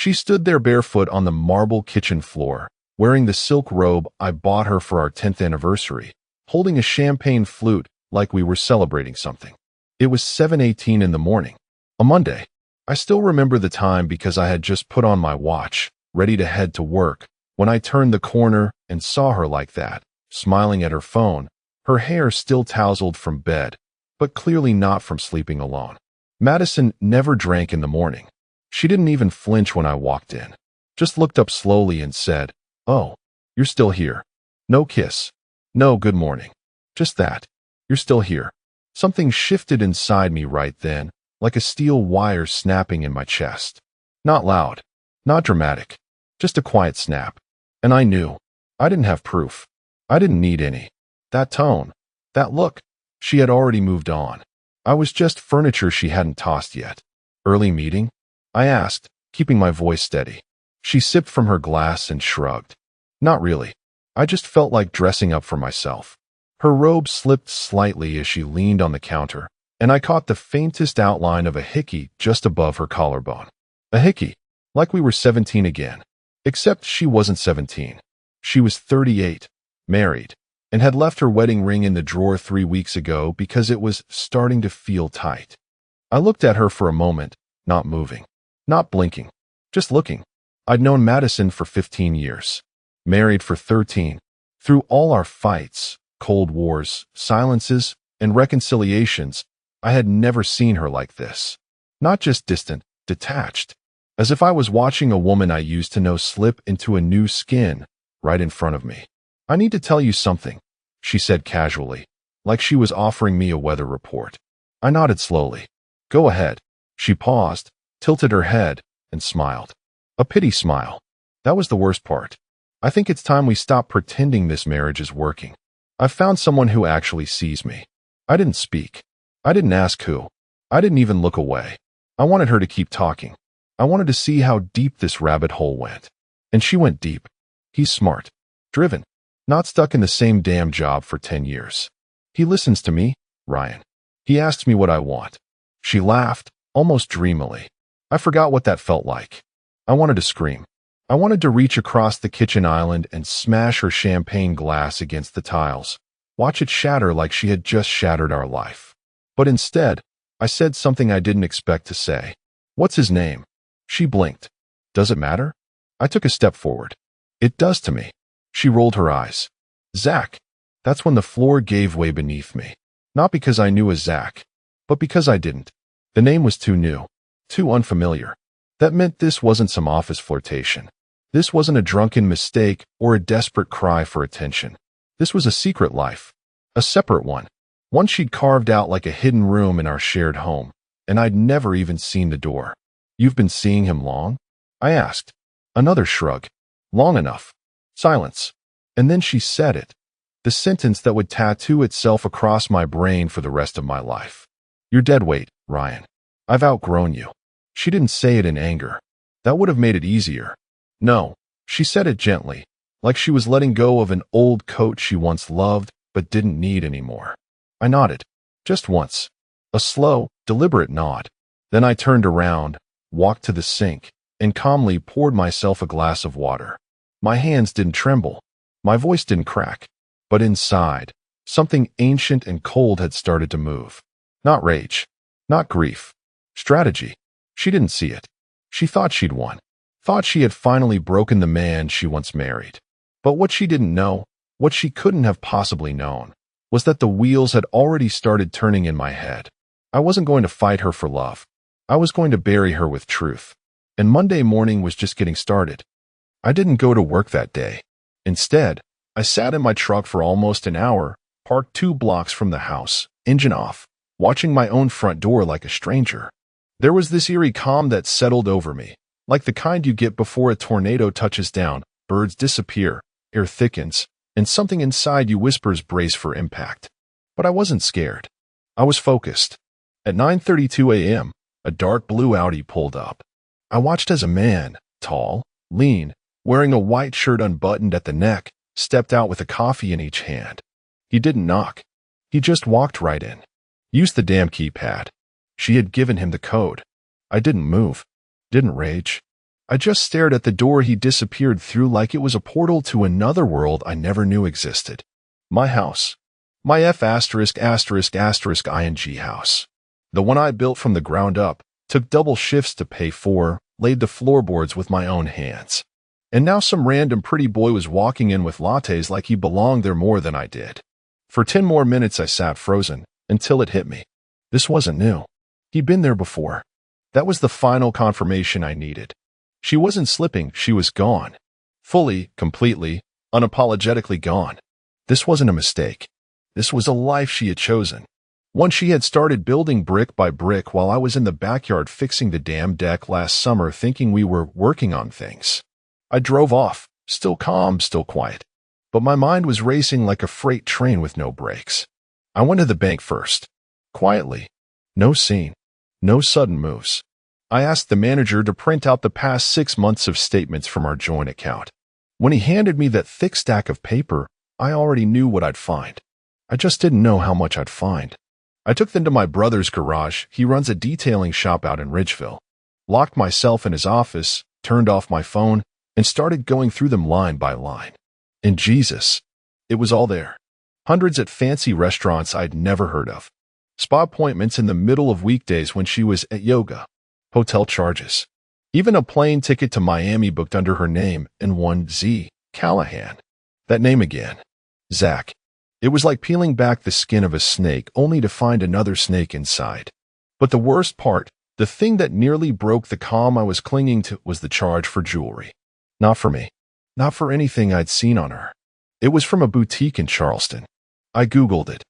She stood there barefoot on the marble kitchen floor, wearing the silk robe I bought her for our 10th anniversary, holding a champagne flute like we were celebrating something. It was 7:18 in the morning, a Monday. I still remember the time because I had just put on my watch, ready to head to work, when I turned the corner and saw her like that, smiling at her phone, her hair still tousled from bed, but clearly not from sleeping alone. Madison never drank in the morning. She didn't even flinch when I walked in, just looked up slowly and said, "Oh, you're still here." No kiss. No good morning. Just that. "You're still here." Something shifted inside me right then, like a steel wire snapping in my chest. Not loud, not dramatic, just a quiet snap. And I knew. I didn't have proof. I didn't need any. That tone, that look, she had already moved on. I was just furniture she hadn't tossed yet. "Early meeting?" I asked, keeping my voice steady. She sipped from her glass and shrugged. "Not really. I just felt like dressing up for myself." Her robe slipped slightly as she leaned on the counter, and I caught the faintest outline of a hickey just above her collarbone. A hickey, like we were 17 again. Except she wasn't 17. She was 38, married, and had left her wedding ring in the drawer 3 weeks ago because it was starting to feel tight. I looked at her for a moment, not moving, not blinking, just looking. I'd known Madison for 15 years, married for 13. Through all our fights, cold wars, silences, and reconciliations, I had never seen her like this. Not just distant, detached, as if I was watching a woman I used to know slip into a new skin right in front of me. "I need to tell you something," she said casually, like she was offering me a weather report. I nodded slowly. "Go ahead." She paused, tilted her head, and smiled. A pity smile. That was the worst part. "I think it's time we stop pretending this marriage is working. I've found someone who actually sees me." I didn't speak. I didn't ask who. I didn't even look away. I wanted her to keep talking. I wanted to see how deep this rabbit hole went. And she went deep. "He's smart. Driven. Not stuck in the same damn job for 10 years. He listens to me, Ryan. He asks me what I want." She laughed, almost dreamily. I forgot what that felt like. I wanted to scream. I wanted to reach across the kitchen island and smash her champagne glass against the tiles, watch it shatter like she had just shattered our life. But instead, I said something I didn't expect to say. "What's his name?" She blinked. "Does it matter?" I took a step forward. "It does to me." She rolled her eyes. "Zach." That's when the floor gave way beneath me. Not because I knew a Zach, but because I didn't. The name was too new, too unfamiliar. That meant this wasn't some office flirtation. This wasn't a drunken mistake or a desperate cry for attention. This was a secret life, a separate one she'd carved out like a hidden room in our shared home, and I'd never even seen the door. "You've been seeing him long?" I asked. Another shrug. "Long enough." Silence. And then she said it, the sentence that would tattoo itself across my brain for the rest of my life. "You're dead weight, Ryan. I've outgrown you." She didn't say it in anger. That would have made it easier. "No." She said it gently, like she was letting go of an old coat she once loved but didn't need anymore. I nodded. Just once. A slow, deliberate nod. Then I turned around, walked to the sink, and calmly poured myself a glass of water. My hands didn't tremble. My voice didn't crack. But inside, something ancient and cold had started to move. Not rage. Not grief. Strategy. She didn't see it. She thought she'd won. Thought she had finally broken the man she once married. But what she didn't know, what she couldn't have possibly known, was that the wheels had already started turning in my head. I wasn't going to fight her for love. I was going to bury her with truth. And Monday morning was just getting started. I didn't go to work that day. Instead, I sat in my truck for almost an hour, parked 2 blocks from the house, engine off, watching my own front door like a stranger. There was this eerie calm that settled over me, like the kind you get before a tornado touches down, birds disappear, air thickens, and something inside you whispers brace for impact. But I wasn't scared. I was focused. At 9:32 a.m., a dark blue Audi pulled up. I watched as a man, tall, lean, wearing a white shirt unbuttoned at the neck, stepped out with a coffee in each hand. He didn't knock. He just walked right in. Used the damn keypad. She had given him the code. I didn't move. Didn't rage. I just stared at the door he disappeared through like it was a portal to another world I never knew existed. My house. My ing house. The one I built from the ground up, took double shifts to pay for, laid the floorboards with my own hands. And now some random pretty boy was walking in with lattes like he belonged there more than I did. For 10 more minutes I sat frozen, until it hit me. This wasn't new. He'd been there before. That was the final confirmation I needed. She wasn't slipping, she was gone. Fully, completely, unapologetically gone. This wasn't a mistake. This was a life she had chosen. One she had started building brick by brick while I was in the backyard fixing the damn deck last summer thinking we were working on things. I drove off, still calm, still quiet. But my mind was racing like a freight train with no brakes. I went to the bank first. Quietly. No scene. No sudden moves. I asked the manager to print out the past 6 months of statements from our joint account. When he handed me that thick stack of paper, I already knew what I'd find. I just didn't know how much I'd find. I took them to my brother's garage. He runs a detailing shop out in Ridgeville. Locked myself in his office, turned off my phone, and started going through them line by line. And Jesus, it was all there. Hundreds at fancy restaurants I'd never heard of. Spa appointments in the middle of weekdays when she was at yoga. Hotel charges. Even a plane ticket to Miami booked under her name and one Z. Callahan. That name again. Zach. It was like peeling back the skin of a snake only to find another snake inside. But the worst part, the thing that nearly broke the calm I was clinging to, was the charge for jewelry. Not for me. Not for anything I'd seen on her. It was from a boutique in Charleston. I Googled it.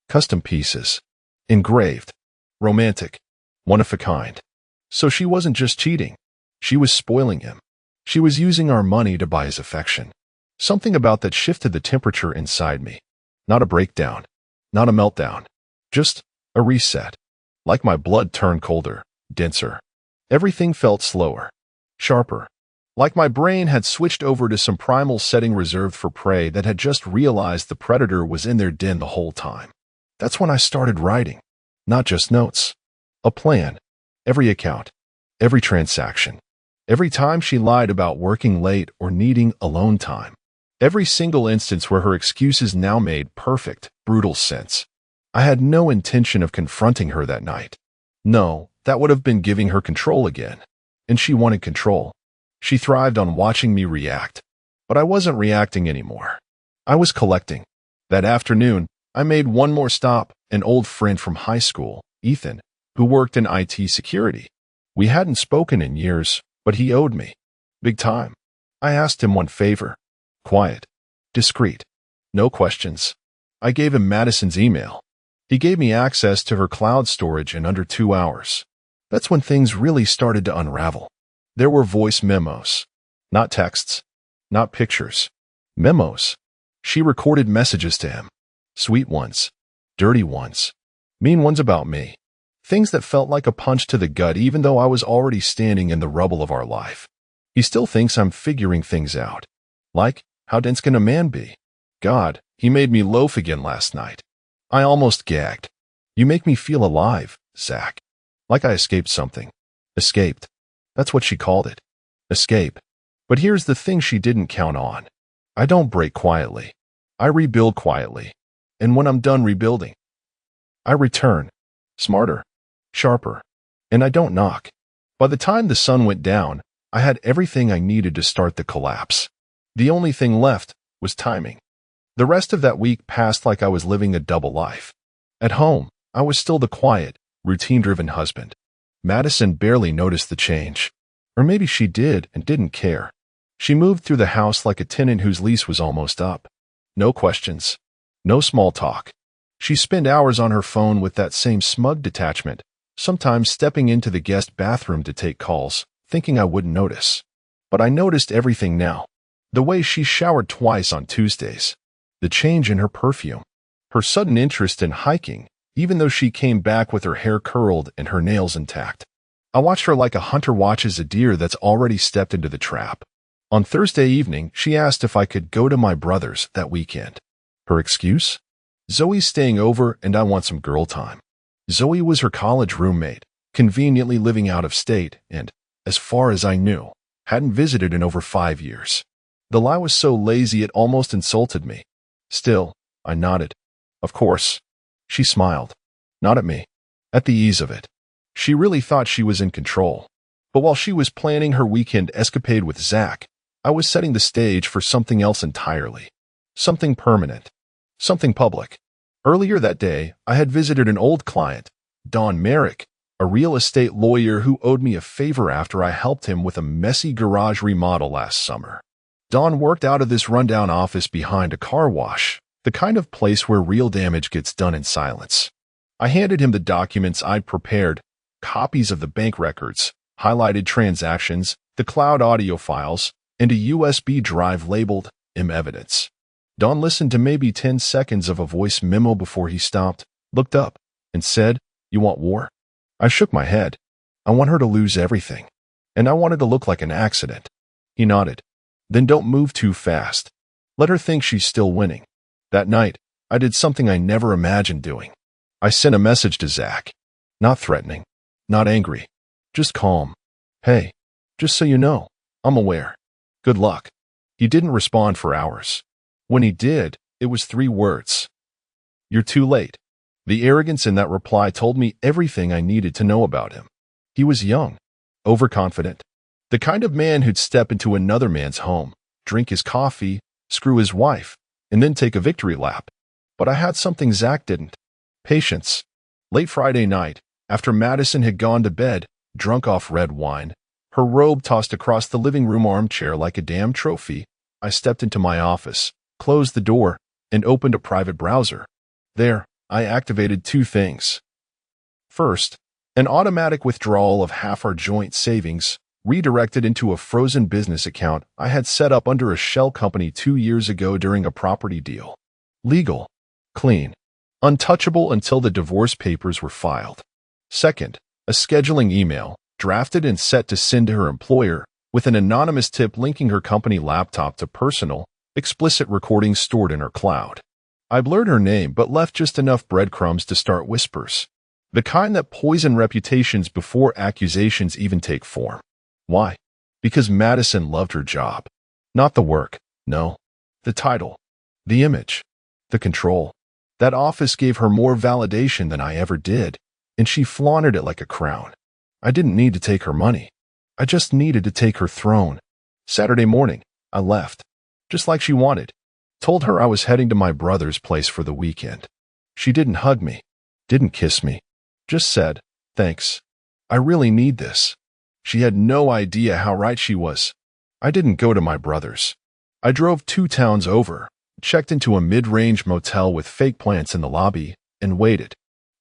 Custom pieces. Engraved. Romantic. One of a kind. So she wasn't just cheating. She was spoiling him. She was using our money to buy his affection. Something about that shifted the temperature inside me. Not a breakdown. Not a meltdown. Just a reset. Like my blood turned colder, denser. Everything felt slower. Sharper. Like my brain had switched over to some primal setting reserved for prey that had just realized the predator was in their den the whole time. That's when I started writing. Not just notes. A plan. Every account. Every transaction. Every time she lied about working late or needing alone time. Every single instance where her excuses now made perfect, brutal sense. I had no intention of confronting her that night. No, that would have been giving her control again. And she wanted control. She thrived on watching me react. But I wasn't reacting anymore. I was collecting. That afternoon, I made one more stop, an old friend from high school, Ethan, who worked in IT security. We hadn't spoken in years, but he owed me. Big time. I asked him one favor. Quiet. Discreet. No questions. I gave him Madison's email. He gave me access to her cloud storage in under 2 hours. That's when things really started to unravel. There were voice memos. Not texts. Not pictures. Memos. She recorded messages to him. Sweet ones. Dirty ones. Mean ones about me. Things that felt like a punch to the gut even though I was already standing in the rubble of our life. He still thinks I'm figuring things out. Like, how dense can a man be? God, he made me loaf again last night. I almost gagged. You make me feel alive, Zach. Like I escaped something. Escaped. That's what she called it. Escape. But here's the thing she didn't count on. I don't break quietly. I rebuild quietly. And when I'm done rebuilding, I return. Smarter. Sharper. And I don't knock. By the time the sun went down, I had everything I needed to start the collapse. The only thing left was timing. The rest of that week passed like I was living a double life. At home, I was still the quiet, routine-driven husband. Madison barely noticed the change. Or maybe she did and didn't care. She moved through the house like a tenant whose lease was almost up. No questions. No small talk. She spent hours on her phone with that same smug detachment, sometimes stepping into the guest bathroom to take calls, thinking I wouldn't notice. But I noticed everything now. The way she showered twice on Tuesdays. The change in her perfume. Her sudden interest in hiking, even though she came back with her hair curled and her nails intact. I watched her like a hunter watches a deer that's already stepped into the trap. On Thursday evening, she asked if I could go to my brother's that weekend. Her excuse? Zoe's staying over and I want some girl time. Zoe was her college roommate, conveniently living out of state and, as far as I knew, Hadn't visited in over 5 years. The lie was so lazy it almost insulted me. Still, I nodded. Of course. She smiled. Not at me. At the ease of it. She really thought she was in control. But while she was planning her weekend escapade with Zach, I was setting the stage for something else entirely. Something permanent. Something public. Earlier that day, I had visited an old client, Don Merrick, a real estate lawyer who owed me a favor after I helped him with a messy garage remodel last summer. Don worked out of this rundown office behind a car wash, the kind of place where real damage gets done in silence. I handed him the documents I'd prepared, copies of the bank records, highlighted transactions, the cloud audio files, and a USB drive labeled evidence. Don listened to maybe 10 seconds of a voice memo before he stopped, looked up, and said, "You want war?" I shook my head. I want her to lose everything. And I wanted to look like an accident. He nodded. Then don't move too fast. Let her think she's still winning. That night, I did something I never imagined doing. I sent a message to Zach. Not threatening. Not angry. Just calm. Hey, just so you know, I'm aware. Good luck. He didn't respond for hours. When he did, it was 3 words. You're too late. The arrogance in that reply told me everything I needed to know about him. He was young, overconfident, the kind of man who'd step into another man's home, drink his coffee, screw his wife, and then take a victory lap. But I had something Zach didn't. Patience. Late Friday night, after Madison had gone to bed, drunk off red wine, her robe tossed across the living room armchair like a damn trophy, I stepped into my office, closed the door, and opened a private browser. There, I activated 2 things. First, an automatic withdrawal of half our joint savings, redirected into a frozen business account I had set up under a shell company 2 years ago during a property deal. Legal, clean, untouchable until the divorce papers were filed. Second, a scheduling email, drafted and set to send to her employer, with an anonymous tip linking her company laptop to personal, explicit recordings stored in her cloud. I blurred her name but left just enough breadcrumbs to start whispers. The kind that poison reputations before accusations even take form. Why? Because Madison loved her job. Not the work, no. The title. The image. The control. That office gave her more validation than I ever did, and she flaunted it like a crown. I didn't need to take her money. I just needed to take her throne. Saturday morning, I left. Just like she wanted. Told her I was heading to my brother's place for the weekend. She didn't hug me, didn't kiss me, just said, thanks. I really need this. She had no idea how right she was. I didn't go to my brother's. I drove 2 towns over, checked into a mid-range motel with fake plants in the lobby, and waited.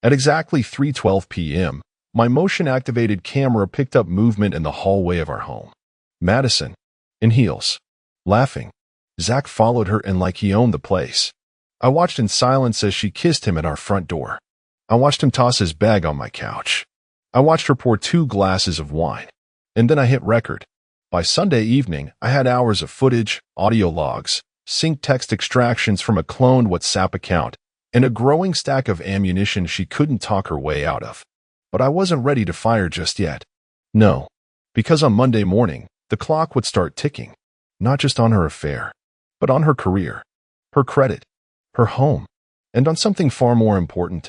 At exactly 3:12 p.m., my motion-activated camera picked up movement in the hallway of our home. Madison, in heels, laughing. Zach followed her in like he owned the place. I watched in silence as she kissed him at our front door. I watched him toss his bag on my couch. I watched her pour 2 glasses of wine. And then I hit record. By Sunday evening, I had hours of footage, audio logs, synced text extractions from a cloned WhatsApp account, and a growing stack of ammunition she couldn't talk her way out of. But I wasn't ready to fire just yet. No. Because on Monday morning, the clock would start ticking. Not just on her affair, but on her career, her credit, her home, and on something far more important,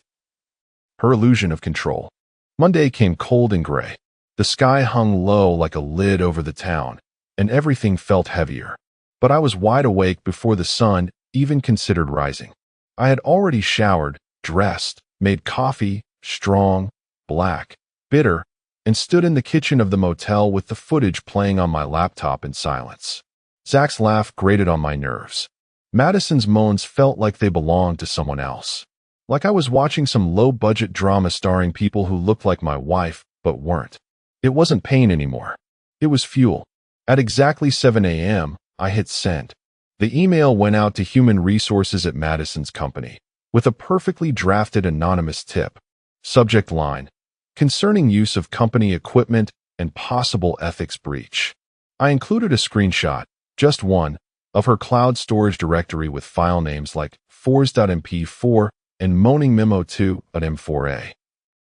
her illusion of control. Monday came cold and gray. The sky hung low like a lid over the town, and everything felt heavier. But I was wide awake before the sun even considered rising. I had already showered, dressed, made coffee, strong, black, bitter, and stood in the kitchen of the motel with the footage playing on my laptop in silence. Zach's laugh grated on my nerves. Madison's moans felt like they belonged to someone else. Like I was watching some low-budget drama starring people who looked like my wife, but weren't. It wasn't pain anymore. It was fuel. At exactly 7 a.m., I hit send. The email went out to human resources at Madison's company, with a perfectly drafted anonymous tip. Subject line: concerning use of company equipment and possible ethics breach. I included a screenshot, just one, of her cloud storage directory with file names like fours.mp4 and moaningmemo2.m4a.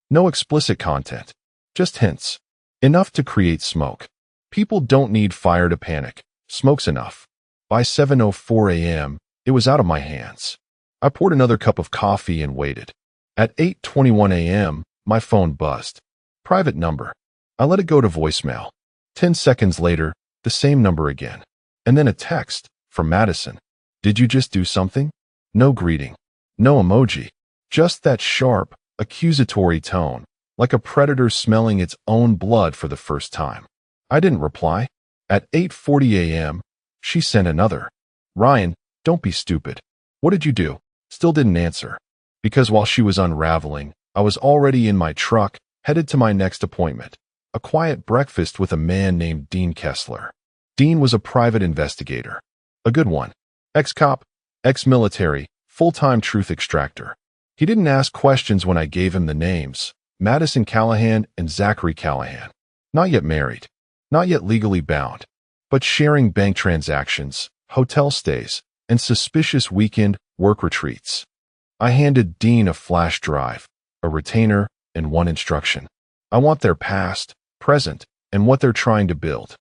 No explicit content, just hints, enough to create smoke. People don't need fire to panic. Smoke's enough. By 7:04 a.m., it was out of my hands. I poured another cup of coffee and waited. At 8:21 a.m., my phone buzzed. Private number. I let it go to voicemail. 10 seconds later, the same number again. And then a text from Madison. Did you just do something? No greeting. No emoji. Just that sharp, accusatory tone, like a predator smelling its own blood for the first time. I didn't reply. At 8:40 a.m., she sent another. Ryan, don't be stupid. What did you do? Still didn't answer. Because while she was unraveling, I was already in my truck, headed to my next appointment. A quiet breakfast with a man named Dean Kessler. Dean was a private investigator. A good one. Ex-cop, ex-military, full-time truth extractor. He didn't ask questions when I gave him the names. Madison Callahan and Zachary Callahan. Not yet married. Not yet legally bound. But sharing bank transactions, hotel stays, and suspicious weekend work retreats. I handed Dean a flash drive, a retainer, and one instruction. I want their past, present, and what they're trying to build.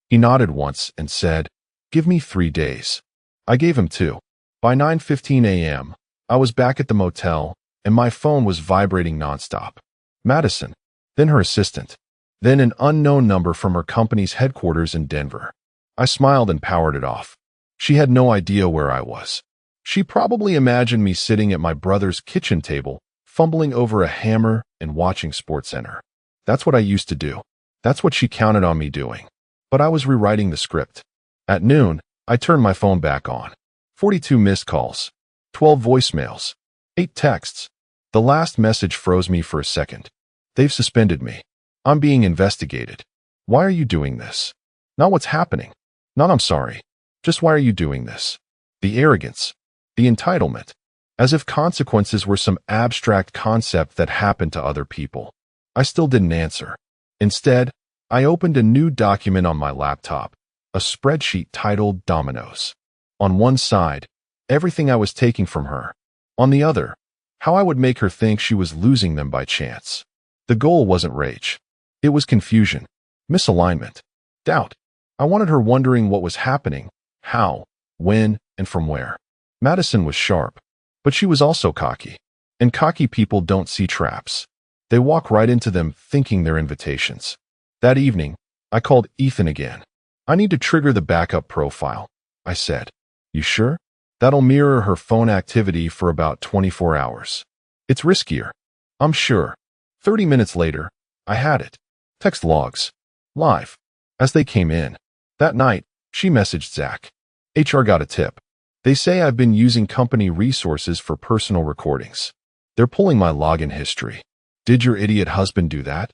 He nodded once and said, give me 3 days. I gave him 2. By 9:15 a.m., I was back at the motel, and my phone was vibrating nonstop. Madison, then her assistant, then an unknown number from her company's headquarters in Denver. I smiled and powered it off. She had no idea where I was. She probably imagined me sitting at my brother's kitchen table, fumbling over a hammer and watching SportsCenter. That's what I used to do. That's what she counted on me doing. But I was rewriting the script. At noon, I turned my phone back on. 42 missed calls. 12 voicemails. 8 texts. The last message froze me for a second. They've suspended me. I'm being investigated. Why are you doing this? Not what's happening. Not I'm sorry. Just why are you doing this? The arrogance. The entitlement. As if consequences were some abstract concept that happened to other people. I still didn't answer. Instead, I opened a new document on my laptop, a spreadsheet titled Dominoes. On one side, everything I was taking from her. On the other, how I would make her think she was losing them by chance. The goal wasn't rage. It was confusion, misalignment, doubt. I wanted her wondering what was happening, how, when, and from where. Madison was sharp, but she was also cocky. And cocky people don't see traps. They walk right into them thinking they're invitations. That evening, I called Ethan again. I need to trigger the backup profile, I said. You sure? That'll mirror her phone activity for about 24 hours. It's riskier. I'm sure. 30 minutes later, I had it. Text logs. Live. As they came in. That night, she messaged Zach. HR got a tip. They say I've been using company resources for personal recordings. They're pulling my login history. Did your idiot husband do that?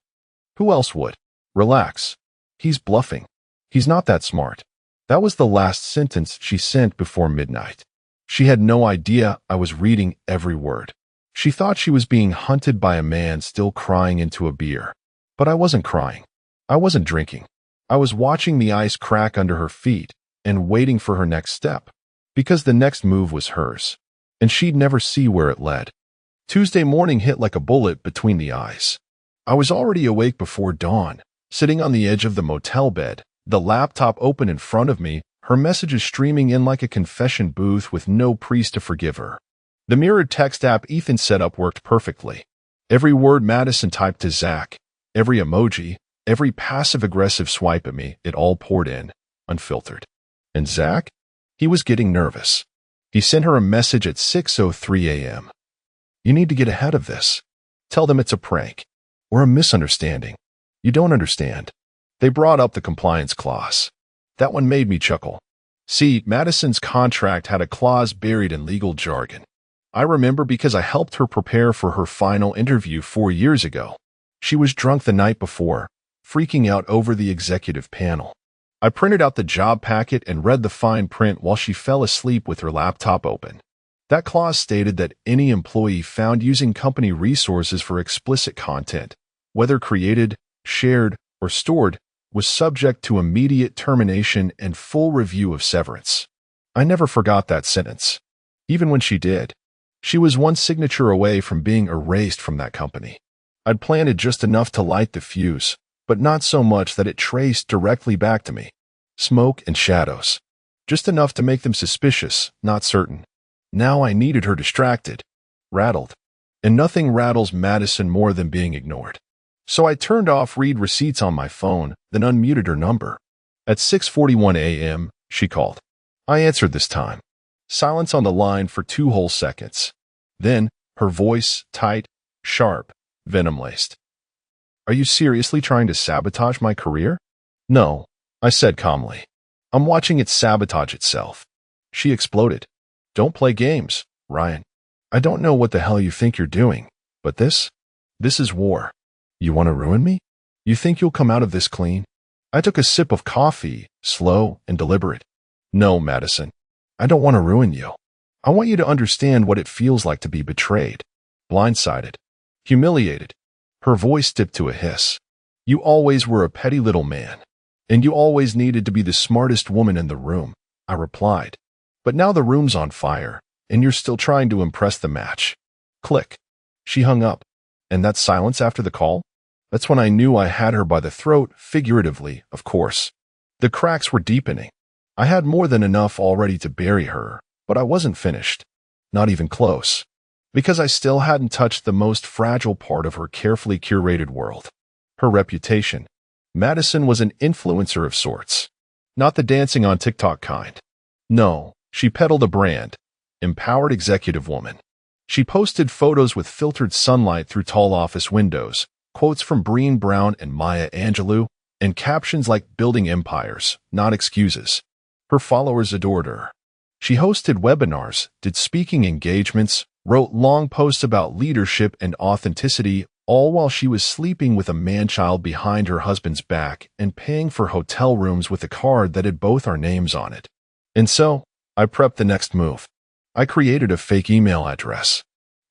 Who else would? Relax. He's bluffing. He's not that smart. That was the last sentence she sent before midnight. She had no idea I was reading every word. She thought she was being hunted by a man still crying into a beer. But I wasn't crying. I wasn't drinking. I was watching the ice crack under her feet and waiting for her next step. Because the next move was hers. And she'd never see where it led. Tuesday morning hit like a bullet between the eyes. I was already awake before dawn, sitting on the edge of the motel bed, the laptop open in front of me, her messages streaming in like a confession booth with no priest to forgive her. The mirrored text app Ethan set up worked perfectly. Every word Madison typed to Zach, every emoji, every passive-aggressive swipe at me, it all poured in, unfiltered. And Zach? He was getting nervous. He sent her a message at 6:03 a.m. You need to get ahead of this. Tell them it's a prank. Or a misunderstanding. You don't understand. They brought up the compliance clause. That one made me chuckle. See, Madison's contract had a clause buried in legal jargon. I remember because I helped her prepare for her final interview 4 years ago. She was drunk the night before, freaking out over the executive panel. I printed out the job packet and read the fine print while she fell asleep with her laptop open. That clause stated that any employee found using company resources for explicit content, whether created, shared, or stored, was subject to immediate termination and full review of severance. I never forgot that sentence. Even when she did. She was one signature away from being erased from that company. I'd planted just enough to light the fuse, but not so much that it traced directly back to me. Smoke and shadows. Just enough to make them suspicious, not certain. Now I needed her distracted, rattled. And nothing rattles Madison more than being ignored. So I turned off read receipts on my phone, then unmuted her number. At 6:41 a.m., she called. I answered this time. Silence on the line for 2 whole seconds. Then, her voice, tight, sharp, venom-laced. Are you seriously trying to sabotage my career? No, I said calmly. I'm watching it sabotage itself. She exploded. Don't play games, Ryan. I don't know what the hell you think you're doing, but this is war. You want to ruin me? You think you'll come out of this clean? I took a sip of coffee, slow and deliberate. No, Madison. I don't want to ruin you. I want you to understand what it feels like to be betrayed, blindsided, humiliated. Her voice dipped to a hiss. You always were a petty little man, and you always needed to be the smartest woman in the room, I replied. But now the room's on fire, and you're still trying to impress the match. Click. She hung up. And that silence after the call? That's when I knew I had her by the throat, figuratively, of course. The cracks were deepening. I had more than enough already to bury her, but I wasn't finished. Not even close. Because I still hadn't touched the most fragile part of her carefully curated world. Her reputation. Madison was an influencer of sorts. Not the dancing on TikTok kind. No, she peddled a brand. Empowered executive woman. She posted photos with filtered sunlight through tall office windows, quotes from Brené Brown and Maya Angelou, and captions like building empires, not excuses. Her followers adored her. She hosted webinars, did speaking engagements, wrote long posts about leadership and authenticity, all while she was sleeping with a man-child behind her husband's back and paying for hotel rooms with a card that had both our names on it. And so, I prepped the next move. I created a fake email address.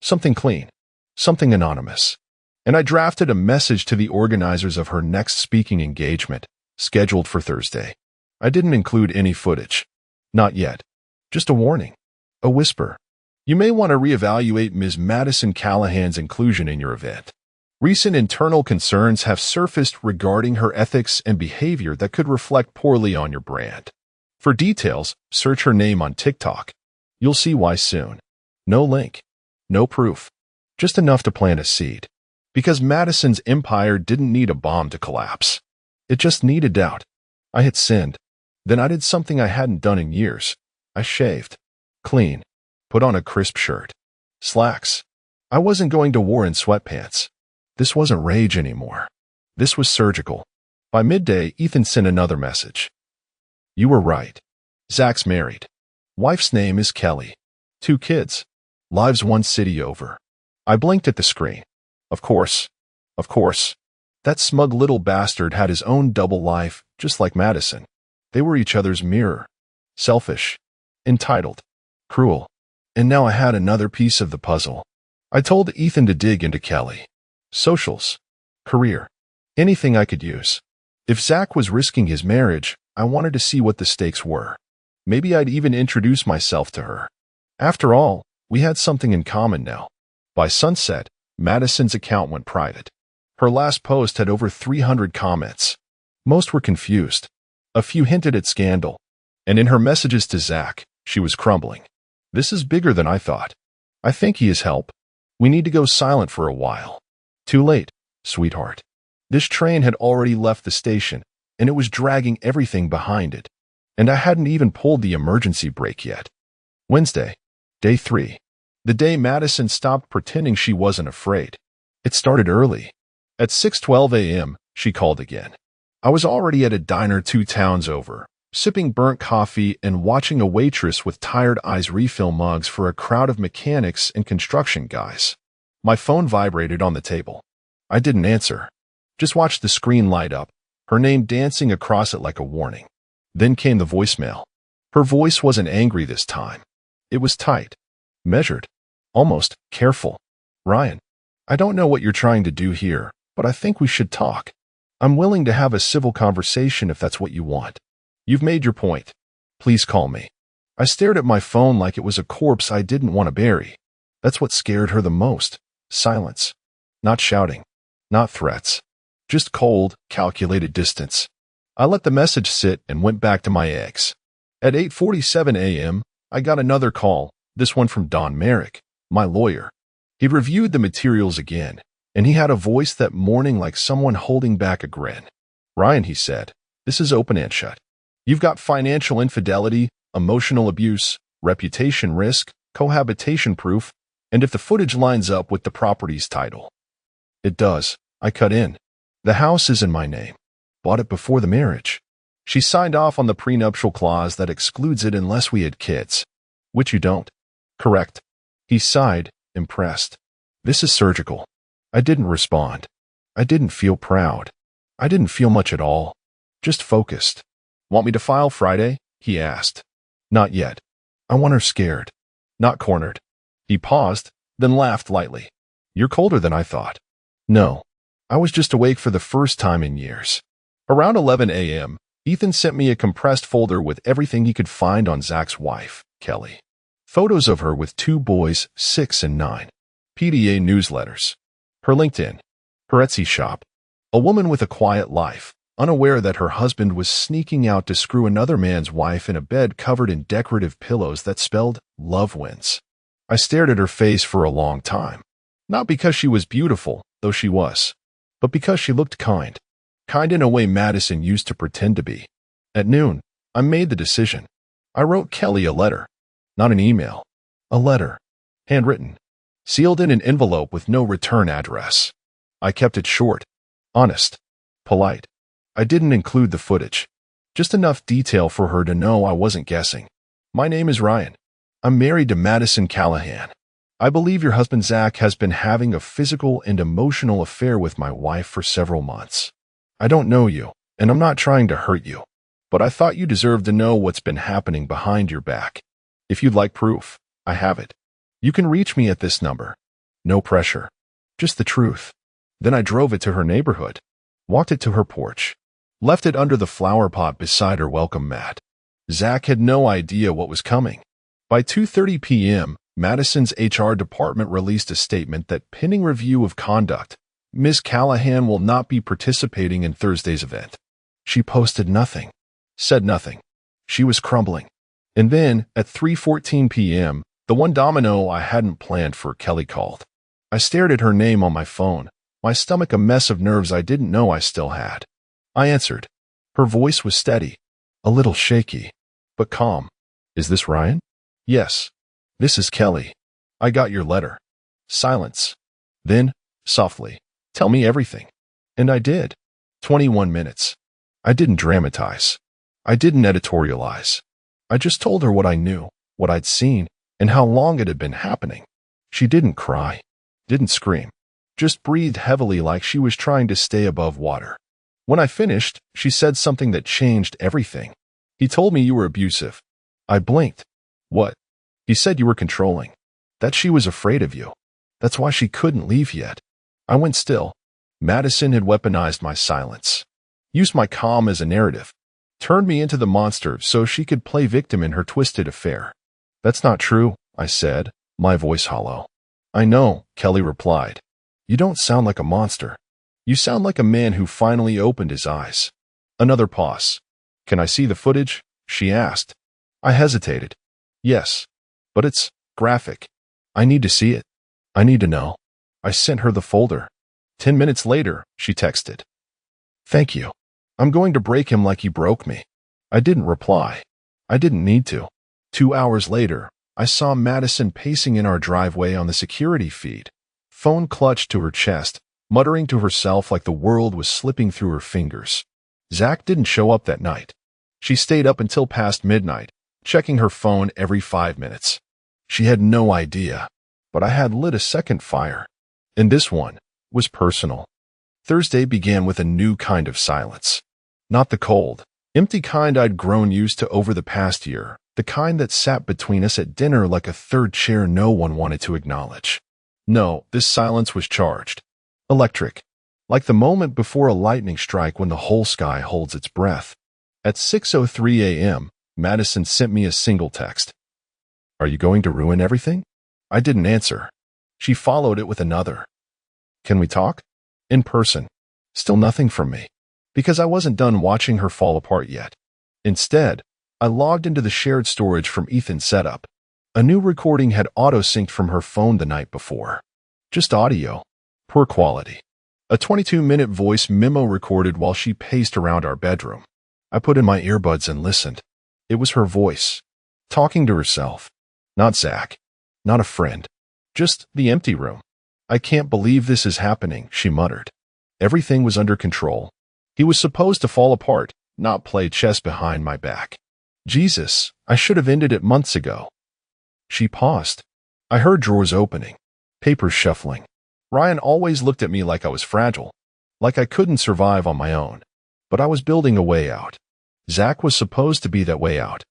Something clean. Something anonymous. And I drafted a message to the organizers of her next speaking engagement, scheduled for Thursday. I didn't include any footage. Not yet. Just a warning. A whisper. You may want to reevaluate Ms. Madison Callahan's inclusion in your event. Recent internal concerns have surfaced regarding her ethics and behavior that could reflect poorly on your brand. For details, search her name on TikTok. You'll see why soon. No link. No proof. Just enough to plant a seed. Because Madison's empire didn't need a bomb to collapse. It just needed doubt. I had sinned. Then I did something I hadn't done in years. I shaved. Clean. Put on a crisp shirt. Slacks. I wasn't going to war in sweatpants. This wasn't rage anymore. This was surgical. By midday, Ethan sent another message. You were right. Zach's married. Wife's name is Kelly. 2 kids. Lives 1 city over. I blinked at the screen. Of course. Of course. That smug little bastard had his own double life, just like Madison. They were each other's mirror. Selfish. Entitled. Cruel. And now I had another piece of the puzzle. I told Ethan to dig into Kelly. Socials. Career. Anything I could use. If Zach was risking his marriage, I wanted to see what the stakes were. Maybe I'd even introduce myself to her. After all, we had something in common now. By sunset, Madison's account went private. Her last post had over 300 comments. Most were confused. A few hinted at scandal. And in her messages to Zach, she was crumbling. This is bigger than I thought. I think he is help. We need to go silent for a while. Too late, sweetheart. This train had already left the station, and it was dragging everything behind it. And I hadn't even pulled the emergency brake yet. Wednesday, day 3. The day Madison stopped pretending she wasn't afraid. It started early. At 6:12 a.m., she called again. I was already at a diner 2 towns over, sipping burnt coffee and watching a waitress with tired eyes refill mugs for a crowd of mechanics and construction guys. My phone vibrated on the table. I didn't answer. Just watched the screen light up, her name dancing across it like a warning. Then came the voicemail. Her voice wasn't angry this time. It was tight, measured, almost careful. Ryan, I don't know what you're trying to do here, but I think we should talk. I'm willing to have a civil conversation if that's what you want. You've made your point. Please call me. I stared at my phone like it was a corpse I didn't want to bury. That's what scared her the most. Silence. Not shouting. Not threats. Just cold, calculated distance. I let the message sit and went back to my eggs. At 8:47 a.m., I got another call, this one from Don Merrick, my lawyer. He reviewed the materials again, and he had a voice that morning like someone holding back a grin. "Ryan," he said, "this is open and shut. You've got financial infidelity, emotional abuse, reputation risk, cohabitation proof, and if the footage lines up with the property's title." "It does," I cut in. "The house is in my name. Bought it before the marriage." She signed off on the prenuptial clause that excludes it unless we had kids. "Which you don't." "Correct." He sighed, impressed. "This is surgical." I didn't respond. I didn't feel proud. I didn't feel much at all. Just focused. "Want me to file Friday?" he asked. "Not yet. I want her scared, not cornered." He paused, then laughed lightly. "You're colder than I thought." "No. I was just awake for the first time in years." Around 11 a.m., Ethan sent me a compressed folder with everything he could find on Zach's wife, Kelly. Photos of her with 2 boys, 6 and 9. PDA newsletters. Her LinkedIn. Her Etsy shop. A woman with a quiet life, unaware that her husband was sneaking out to screw another man's wife in a bed covered in decorative pillows that spelled "Love Wins." I stared at her face for a long time. Not because she was beautiful, though she was, but because she looked kind. Kind in a way Madison used to pretend to be. At noon, I made the decision. I wrote Kelly a letter. Not an email. A letter. Handwritten. Sealed in an envelope with no return address. I kept it short. Honest. Polite. I didn't include the footage. Just enough detail for her to know I wasn't guessing. "My name is Ryan. I'm married to Madison Callahan. I believe your husband Zach has been having a physical and emotional affair with my wife for several months. I don't know you, and I'm not trying to hurt you, but I thought you deserved to know what's been happening behind your back. If you'd like proof, I have it. You can reach me at this number. No pressure. Just the truth." Then I drove it to her neighborhood, walked it to her porch, left it under the flower pot beside her welcome mat. Zach had no idea what was coming. By 2:30 p.m., Madison's HR department released a statement that pending review of conduct, Ms. Callahan will not be participating in Thursday's event. She posted nothing, said nothing. She was crumbling. And then, at 3:14 p.m., the one domino I hadn't planned for, Kelly called. I stared at her name on my phone, my stomach a mess of nerves I didn't know I still had. I answered. Her voice was steady, a little shaky, but calm. "Is this Ryan?" "Yes. This is Kelly. I got your letter." Silence. Then, softly, "Tell me everything." And I did. 21 minutes. I didn't dramatize. I didn't editorialize. I just told her what I knew, what I'd seen, and how long it had been happening. She didn't cry, didn't scream, just breathed heavily like she was trying to stay above water. When I finished, she said something that changed everything. "He told me you were abusive." I blinked. "What?" "He said you were controlling, that she was afraid of you. That's why she couldn't leave yet." I went still. Madison had weaponized my silence, used my calm as a narrative, turned me into the monster so she could play victim in her twisted affair. "That's not true," I said, my voice hollow. "I know," Kelly replied. "You don't sound like a monster. You sound like a man who finally opened his eyes." Another pause. "Can I see the footage?" she asked. I hesitated. "Yes, but it's graphic. I need to see it. I need to know." I sent her the folder. 10 minutes later, she texted. "Thank you. I'm going to break him like he broke me." I didn't reply. I didn't need to. 2 hours later, I saw Madison pacing in our driveway on the security feed, phone clutched to her chest, muttering to herself like the world was slipping through her fingers. Zach didn't show up that night. She stayed up until past midnight, checking her phone every 5 minutes. She had no idea, but I had lit a second fire. And this one was personal. Thursday began with a new kind of silence. Not the cold, empty kind I'd grown used to over the past year, the kind that sat between us at dinner like a third chair no one wanted to acknowledge. No, this silence was charged. Electric. Like the moment before a lightning strike when the whole sky holds its breath. At 6:03 a.m., Madison sent me a single text. "Are you going to ruin everything?" I didn't answer. She followed it with another. "Can we talk? In person." Still nothing from me. Because I wasn't done watching her fall apart yet. Instead, I logged into the shared storage from Ethan's setup. A new recording had auto-synced from her phone the night before. Just audio. Poor quality. A 22-minute voice memo recorded while she paced around our bedroom. I put in my earbuds and listened. It was her voice. Talking to herself. Not Zach. Not a friend. Just the empty room. I can't believe this is happening, she muttered. Everything was under control. He was supposed to fall apart, not play chess behind my back. Jesus, I should have ended it months ago. She paused. I heard drawers opening. Papers shuffling. Ryan always looked at me like I was fragile. Like I couldn't survive on my own. But I was building a way out. Zach was supposed to be that way out.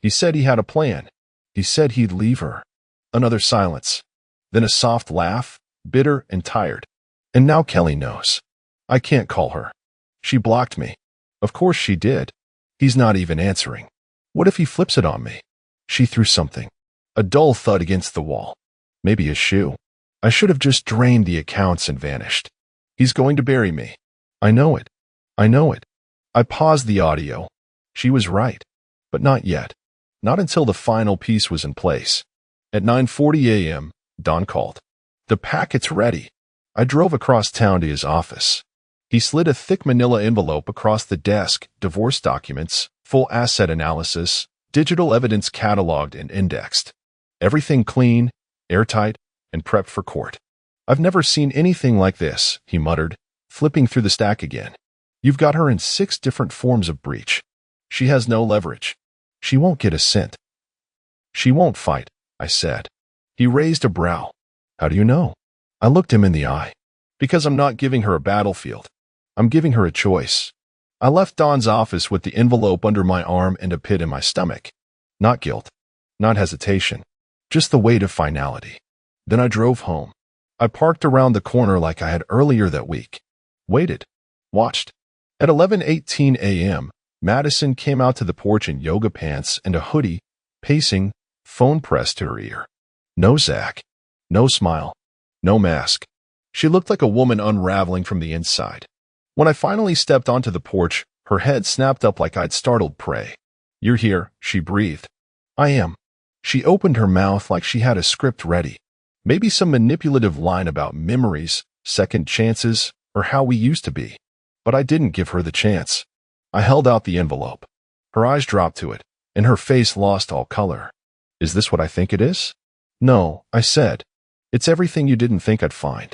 He said he had a plan. He said he'd leave her. Another silence. Then a soft laugh, bitter and tired. And now Kelly knows. I can't call her. She blocked me. Of course she did. He's not even answering. What if he flips it on me? She threw something. A dull thud against the wall. Maybe a shoe. I should have just drained the accounts and vanished. He's going to bury me. I know it. I know it. I paused the audio. She was right. But not yet. Not until the final piece was in place. At 9:40 a.m., Don called. The packet's ready. I drove across town to his office. He slid a thick manila envelope across the desk, divorce documents, full asset analysis, digital evidence cataloged and indexed. Everything clean, airtight, and prepped for court. I've never seen anything like this, he muttered, flipping through the stack again. You've got her in 6 different forms of breach. She has no leverage. She won't get a cent. She won't fight, I said. He raised a brow. How do you know? I looked him in the eye. Because I'm not giving her a battlefield. I'm giving her a choice. I left Don's office with the envelope under my arm and a pit in my stomach. Not guilt. Not hesitation. Just the weight of finality. Then I drove home. I parked around the corner like I had earlier that week. Waited. Watched. At 11:18 a.m., Madison came out to the porch in yoga pants and a hoodie, pacing, phone pressed to her ear. No Zach. No smile. No mask. She looked like a woman unraveling from the inside. When I finally stepped onto the porch, her head snapped up like I'd startled prey. You're here, she breathed. I am. She opened her mouth like she had a script ready. Maybe some manipulative line about memories, second chances, or how we used to be. But I didn't give her the chance. I held out the envelope. Her eyes dropped to it, and her face lost all color. Is this what I think it is? No, I said. It's everything you didn't think I'd find.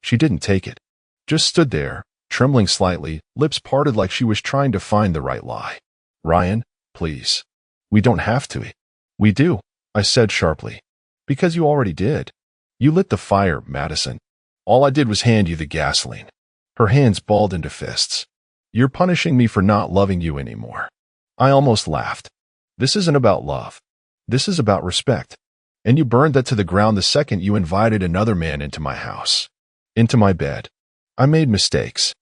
She didn't take it. Just stood there, trembling slightly, lips parted like she was trying to find the right lie. Ryan, please. We don't have to. We do, I said sharply. Because you already did. You lit the fire, Madison. All I did was hand you the gasoline. Her hands balled into fists. You're punishing me for not loving you anymore. I almost laughed. This isn't about love. This is about respect. And you burned that to the ground the second you invited another man into my house. Into my bed. I made mistakes.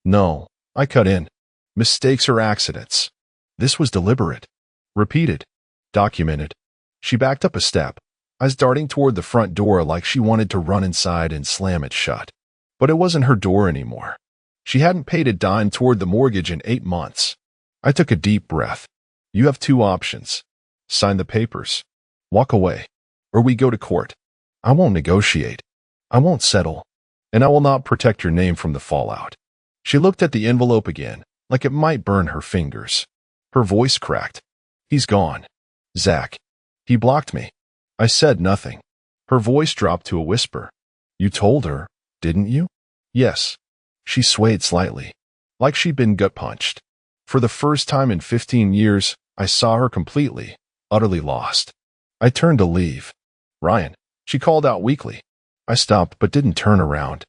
No, I cut in. Mistakes are accidents. This was deliberate. Repeated. Documented. She backed up a step, eyes darting toward the front door like she wanted to run inside and slam it shut. But it wasn't her door anymore. She hadn't paid a dime toward the mortgage in 8 months. I took a deep breath. You have 2 options. Sign the papers. Walk away. Or we go to court. I won't negotiate. I won't settle. And I will not protect your name from the fallout. She looked at the envelope again, like it might burn her fingers. Her voice cracked. He's gone. Zach. He blocked me. I said nothing. Her voice dropped to a whisper. You told her, didn't you? Yes. She swayed slightly, like she'd been gut-punched. For the first time in 15 years, I saw her completely, utterly lost. I turned to leave. Ryan, she called out weakly. I stopped but didn't turn around.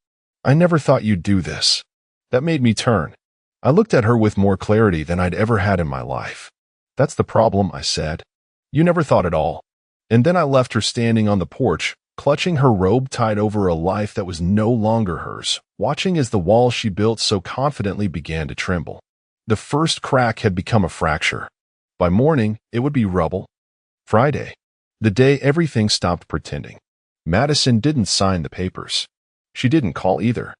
I never thought you'd do this. That made me turn. I looked at her with more clarity than I'd ever had in my life. That's the problem, I said. You never thought at all. And then I left her standing on the porch, clutching her robe tied over a life that was no longer hers, watching as the wall she built so confidently began to tremble. The first crack had become a fracture. By morning, it would be rubble. Friday. The day everything stopped pretending. Madison didn't sign the papers. She didn't call either.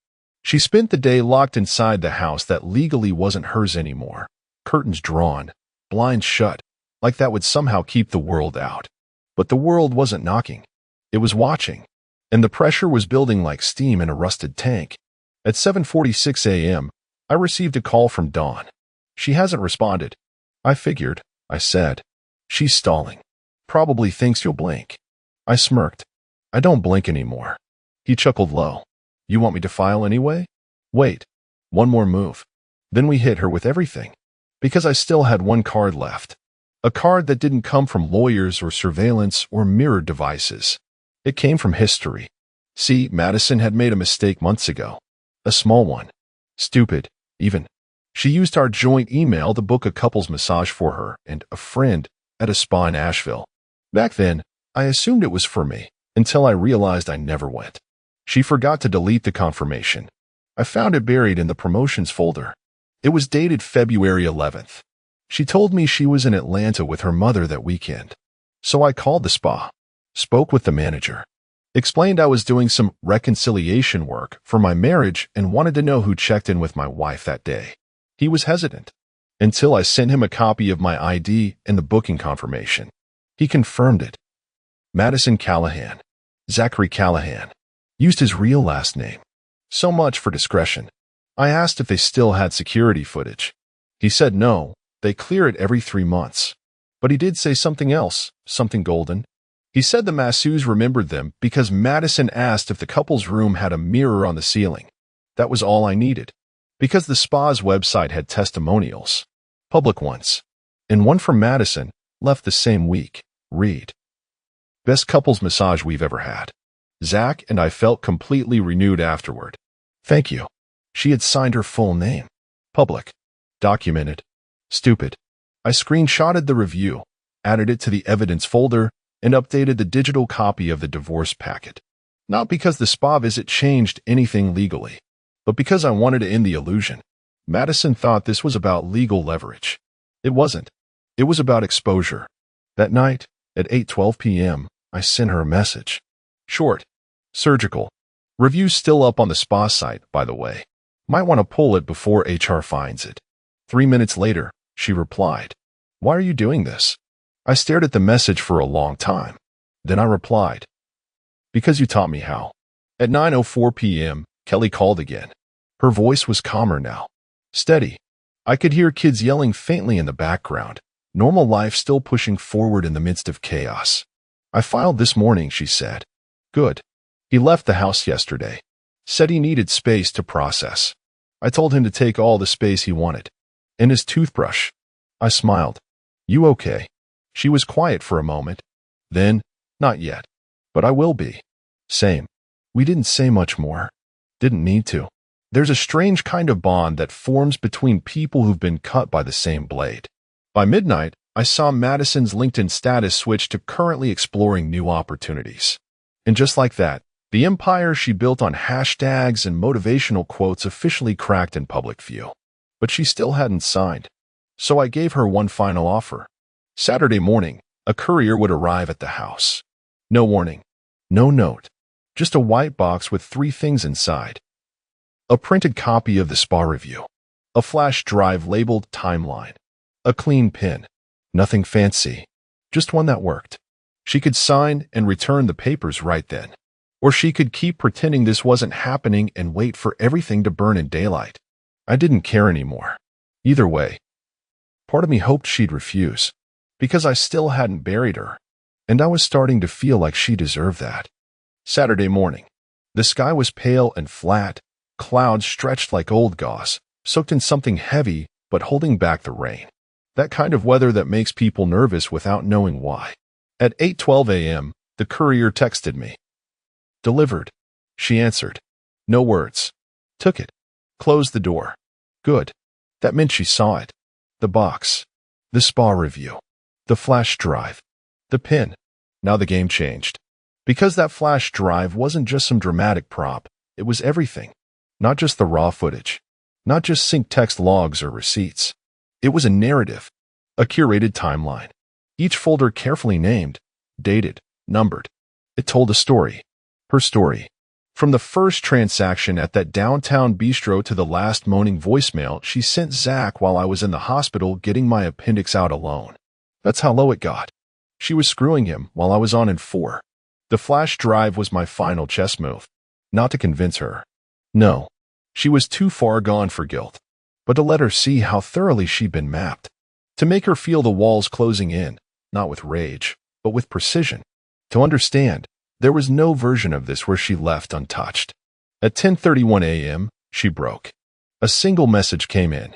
She spent the day locked inside the house that legally wasn't hers anymore. Curtains drawn, blinds shut, like that would somehow keep the world out. But the world wasn't knocking. It was watching. And the pressure was building like steam in a rusted tank. At 7:46 a.m., I received a call from Dawn. She hasn't responded. I figured, I said. She's stalling. Probably thinks you'll blink. I smirked. I don't blink anymore. He chuckled low. You want me to file anyway? Wait. One more move. Then we hit her with everything. Because I still had one card left. A card that didn't come from lawyers or surveillance or mirror devices. It came from history. See, Madison had made a mistake months ago. A small one. Stupid, even. She used our joint email to book a couple's massage for her and a friend at a spa in Asheville. Back then, I assumed it was for me, until I realized I never went. She forgot to delete the confirmation. I found it buried in the promotions folder. It was dated February 11th. She told me she was in Atlanta with her mother that weekend. So I called the spa, spoke with the manager, explained I was doing some reconciliation work for my marriage and wanted to know who checked in with my wife that day. He was hesitant, until I sent him a copy of my ID and the booking confirmation. He confirmed it. Madison Callahan. Zachary Callahan. Used his real last name. So much for discretion. I asked if they still had security footage. He said no, they clear it every 3 months. But he did say something else, something golden. He said the masseuse remembered them because Madison asked if the couple's room had a mirror on the ceiling. That was all I needed. Because the spa's website had testimonials. Public ones. And one from Madison, left the same week. Read. Best couples massage we've ever had. Zach and I felt completely renewed afterward. Thank you. She had signed her full name. Public. Documented. Stupid. I screenshotted the review, added it to the evidence folder, and updated the digital copy of the divorce packet. Not because the spa visit changed anything legally, but because I wanted to end the illusion. Madison thought this was about legal leverage. It wasn't. It was about exposure. That night, at 8:12 p.m., I sent her a message. Short. Surgical. Review's still up on the spa site, by the way. Might want to pull it before HR finds it. 3 minutes later, she replied. Why are you doing this? I stared at the message for a long time. Then I replied. Because you taught me how. At 9:04 p.m., Kelly called again. Her voice was calmer now. Steady. I could hear kids yelling faintly in the background. Normal life still pushing forward in the midst of chaos. I filed this morning, she said. Good. He left the house yesterday. Said he needed space to process. I told him to take all the space he wanted. And his toothbrush. I smiled. You okay? She was quiet for a moment. Then, not yet. But I will be. Same. We didn't say much more. Didn't need to. There's a strange kind of bond that forms between people who've been cut by the same blade. By midnight, I saw Madison's LinkedIn status switch to currently exploring new opportunities. And just like that, the empire she built on hashtags and motivational quotes officially cracked in public view. But she still hadn't signed. So I gave her one final offer. Saturday morning, a courier would arrive at the house. No warning. No note. Just a white box with 3 things inside. A printed copy of the spa review. A flash drive labeled Timeline. A clean pin. Nothing fancy. Just one that worked. She could sign and return the papers right then. Or she could keep pretending this wasn't happening and wait for everything to burn in daylight. I didn't care anymore. Either way. Part of me hoped she'd refuse. Because I still hadn't buried her. And I was starting to feel like she deserved that. Saturday morning. The sky was pale and flat. Clouds stretched like old gauze, soaked in something heavy but holding back the rain. That kind of weather that makes people nervous without knowing why. At 8:12 a.m., the courier texted me. Delivered. She answered. No words. Took it. Closed the door. Good. That meant she saw it. The box. The spa review. The flash drive. The pin. Now the game changed. Because that flash drive wasn't just some dramatic prop, it was everything. Not just the raw footage. Not just synced text logs or receipts. It was a narrative. A curated timeline. Each folder carefully named, dated, numbered. It told a story. Her story. From the first transaction at that downtown bistro to the last moaning voicemail she sent Zach while I was in the hospital getting my appendix out alone. That's how low it got. She was screwing him while I was on in 4. The flash drive was my final chess move. Not to convince her. No. She was too far gone for guilt. But to let her see how thoroughly she'd been mapped. To make her feel the walls closing in, not with rage, but with precision. To understand, there was no version of this where she left untouched. At 10:31 a.m., she broke. A single message came in.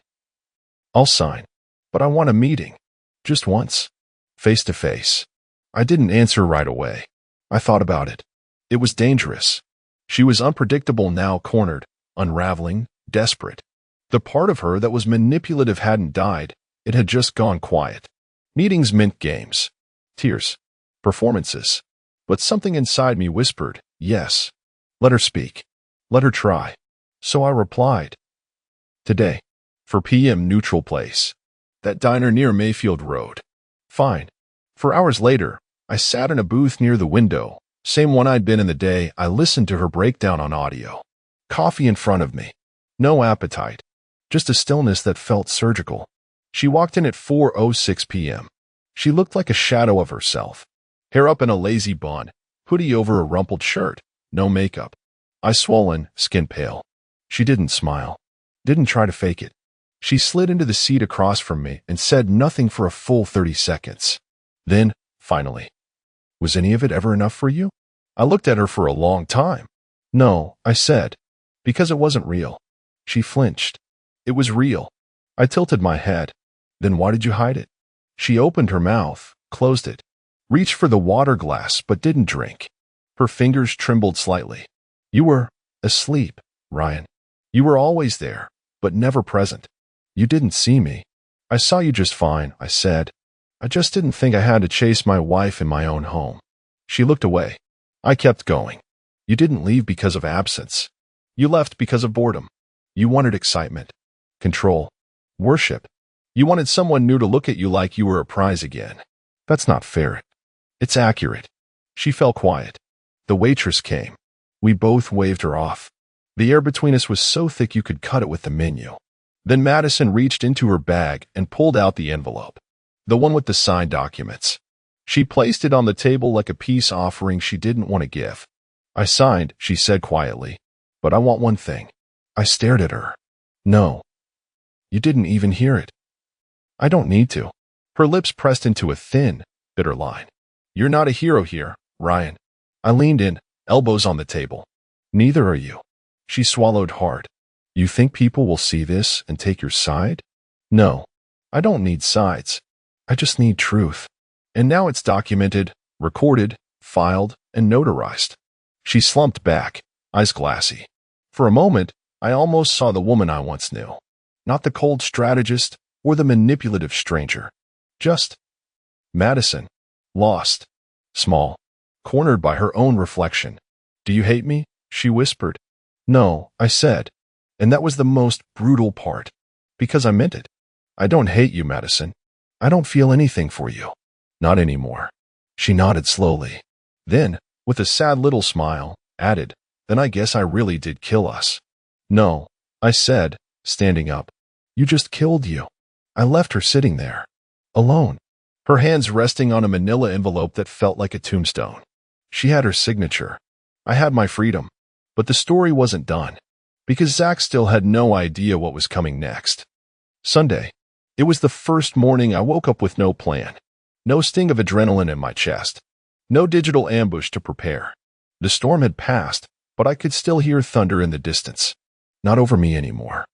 I'll sign, but I want a meeting. Just once. Face to face. I didn't answer right away. I thought about it. It was dangerous. She was unpredictable now, cornered, unraveling, desperate. The part of her that was manipulative hadn't died. It had just gone quiet. Meetings meant games. Tears. Performances. But something inside me whispered, yes. Let her speak. Let her try. So I replied. Today. 4 p.m. neutral place. That diner near Mayfield Road. Fine. 4 hours later, I sat in a booth near the window, same one I'd been in the day I listened to her breakdown on audio. Coffee in front of me. No appetite. Just a stillness that felt surgical. She walked in at 4:06 p.m. She looked like a shadow of herself. Hair up in a lazy bun, hoodie over a rumpled shirt, no makeup. Eyes swollen, skin pale. She didn't smile. Didn't try to fake it. She slid into the seat across from me and said nothing for a full 30 seconds. Then, finally, was any of it ever enough for you? I looked at her for a long time. No, I said, because it wasn't real. She flinched. It was real. I tilted my head. Then why did you hide it? She opened her mouth, closed it, reached for the water glass but didn't drink. Her fingers trembled slightly. You were asleep, Ryan. You were always there, but never present. You didn't see me. I saw you just fine, I said. I just didn't think I had to chase my wife in my own home. She looked away. I kept going. You didn't leave because of absence. You left because of boredom. You wanted excitement, control, worship. You wanted someone new to look at you like you were a prize again. That's not fair. It's accurate. She fell quiet. The waitress came. We both waved her off. The air between us was so thick you could cut it with the menu. Then Madison reached into her bag and pulled out the envelope. The one with the signed documents. She placed it on the table like a peace offering she didn't want to give. I signed, she said quietly. But I want one thing. I stared at her. No. You didn't even hear it. I don't need to. Her lips pressed into a thin, bitter line. You're not a hero here, Ryan. I leaned in, elbows on the table. Neither are you. She swallowed hard. You think people will see this and take your side? No. I don't need sides. I just need truth. And now it's documented, recorded, filed, and notarized. She slumped back, eyes glassy. For a moment, I almost saw the woman I once knew. Not the cold strategist or the manipulative stranger. Just Madison. Lost. Small. Cornered by her own reflection. Do you hate me? She whispered. No, I said. And that was the most brutal part. Because I meant it. I don't hate you, Madison. I don't feel anything for you. Not anymore. She nodded slowly. Then, with a sad little smile, added, Then I guess I really did kill us. No, I said, standing up. You just killed you. I left her sitting there. Alone. Her hands resting on a manila envelope that felt like a tombstone. She had her signature. I had my freedom. But the story wasn't done. Because Zach still had no idea what was coming next. Sunday. It was the first morning I woke up with no plan. No sting of adrenaline in my chest. No digital ambush to prepare. The storm had passed, but I could still hear thunder in the distance. Not over me anymore.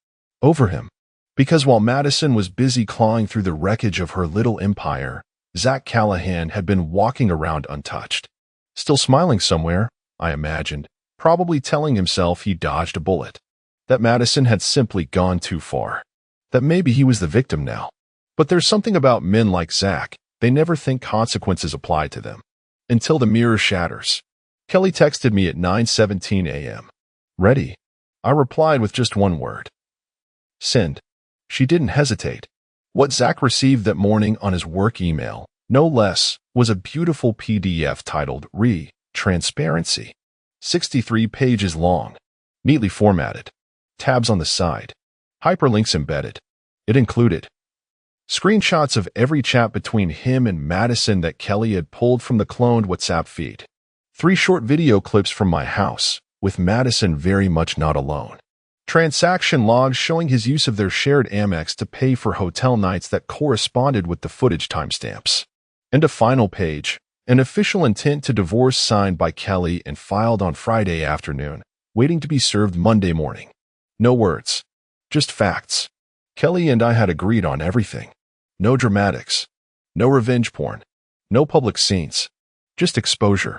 Over him. Because while Madison was busy clawing through the wreckage of her little empire, Zach Callahan had been walking around untouched. Still smiling somewhere, I imagined, probably telling himself he dodged a bullet. That Madison had simply gone too far. That maybe he was the victim now. But there's something about men like Zach, they never think consequences apply to them. Until the mirror shatters. Kelly texted me at 9:17 a.m. Ready? I replied with just one word. Send. She didn't hesitate. What Zach received that morning on his work email, no less, was a beautiful PDF titled Transparency. 63 pages long, neatly formatted, tabs on the side, hyperlinks embedded. It included screenshots of every chat between him and Madison that Kelly had pulled from the cloned WhatsApp feed, 3 short video clips from my house, with Madison very much not alone, transaction logs showing his use of their shared Amex to pay for hotel nights that corresponded with the footage timestamps, and a final page, an official intent to divorce signed by Kelly and filed on Friday afternoon, waiting to be served Monday morning. No words, just facts. Kelly and I had agreed on everything. No dramatics, no revenge porn, no public scenes, just exposure,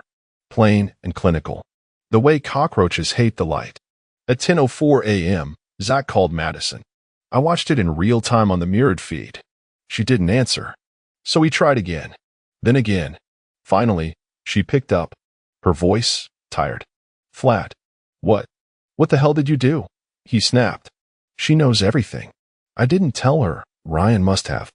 plain and clinical. The way cockroaches hate the light. At 10:04 a.m., Zach called Madison. I watched it in real time on the mirrored feed. She didn't answer. So he tried again. Then again. Finally, she picked up. Her voice, tired. Flat. What? What the hell did you do? He snapped. She knows everything. I didn't tell her. Ryan must have.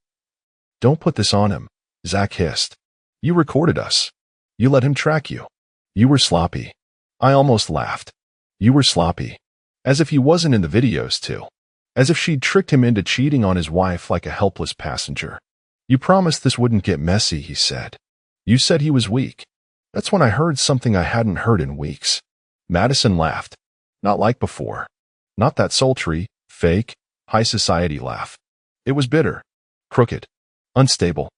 Don't put this on him, Zach hissed. You recorded us. You let him track you. You were sloppy. I almost laughed. You were sloppy. As if he wasn't in the videos too. As if she'd tricked him into cheating on his wife like a helpless passenger. You promised this wouldn't get messy, he said. You said he was weak. That's when I heard something I hadn't heard in weeks. Madison laughed. Not like before. Not that sultry, fake, high society laugh. It was bitter, crooked, unstable.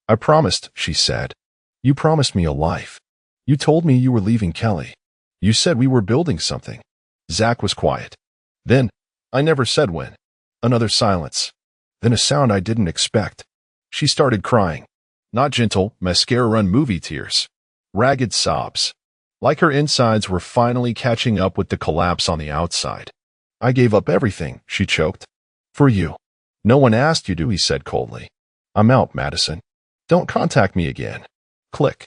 I promised, she said. You promised me a life. You told me you were leaving Kelly. You said we were building something. Zach was quiet. Then, I never said when. Another silence. Then a sound I didn't expect. She started crying. Not gentle, mascara-run movie tears. Ragged sobs. Like her insides were finally catching up with the collapse on the outside. I gave up everything, she choked. For you. No one asked you to, he said coldly. I'm out, Madison. Don't contact me again. Click.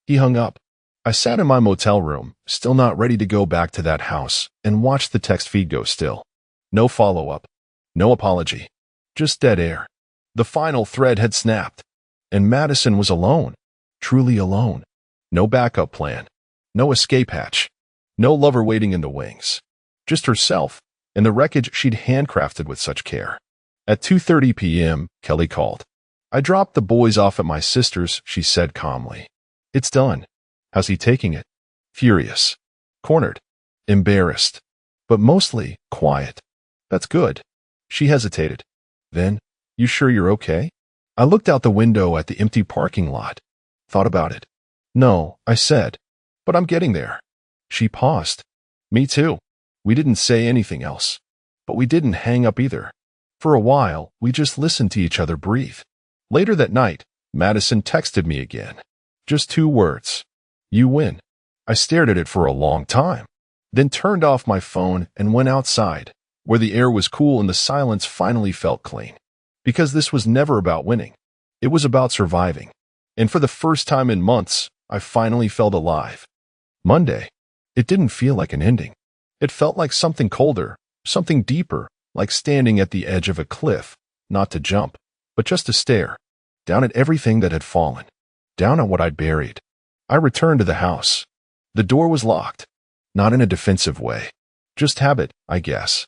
He hung up. I sat in my motel room, still not ready to go back to that house, and watched the text feed go still. No follow-up. No apology. Just dead air. The final thread had snapped. And Madison was alone. Truly alone. No backup plan. No escape hatch. No lover waiting in the wings. Just herself, and the wreckage she'd handcrafted with such care. At 2:30 p.m., Kelly called. I dropped the boys off at my sister's, she said calmly. It's done. How's he taking it? Furious. Cornered. Embarrassed. But mostly quiet. That's good. She hesitated. Then, you sure you're okay? I looked out the window at the empty parking lot. Thought about it. No, I said. But I'm getting there. She paused. Me too. We didn't say anything else. But we didn't hang up either. For a while, we just listened to each other breathe. Later that night, Madison texted me again. Just 2 words. You win. I stared at it for a long time, then turned off my phone and went outside, where the air was cool and the silence finally felt clean. Because this was never about winning. It was about surviving. And for the first time in months, I finally felt alive. Monday. It didn't feel like an ending. It felt like something colder, something deeper, like standing at the edge of a cliff, not to jump, but just to stare, down at everything that had fallen, down at what I'd buried. I returned to the house. The door was locked. Not in a defensive way. Just habit, I guess.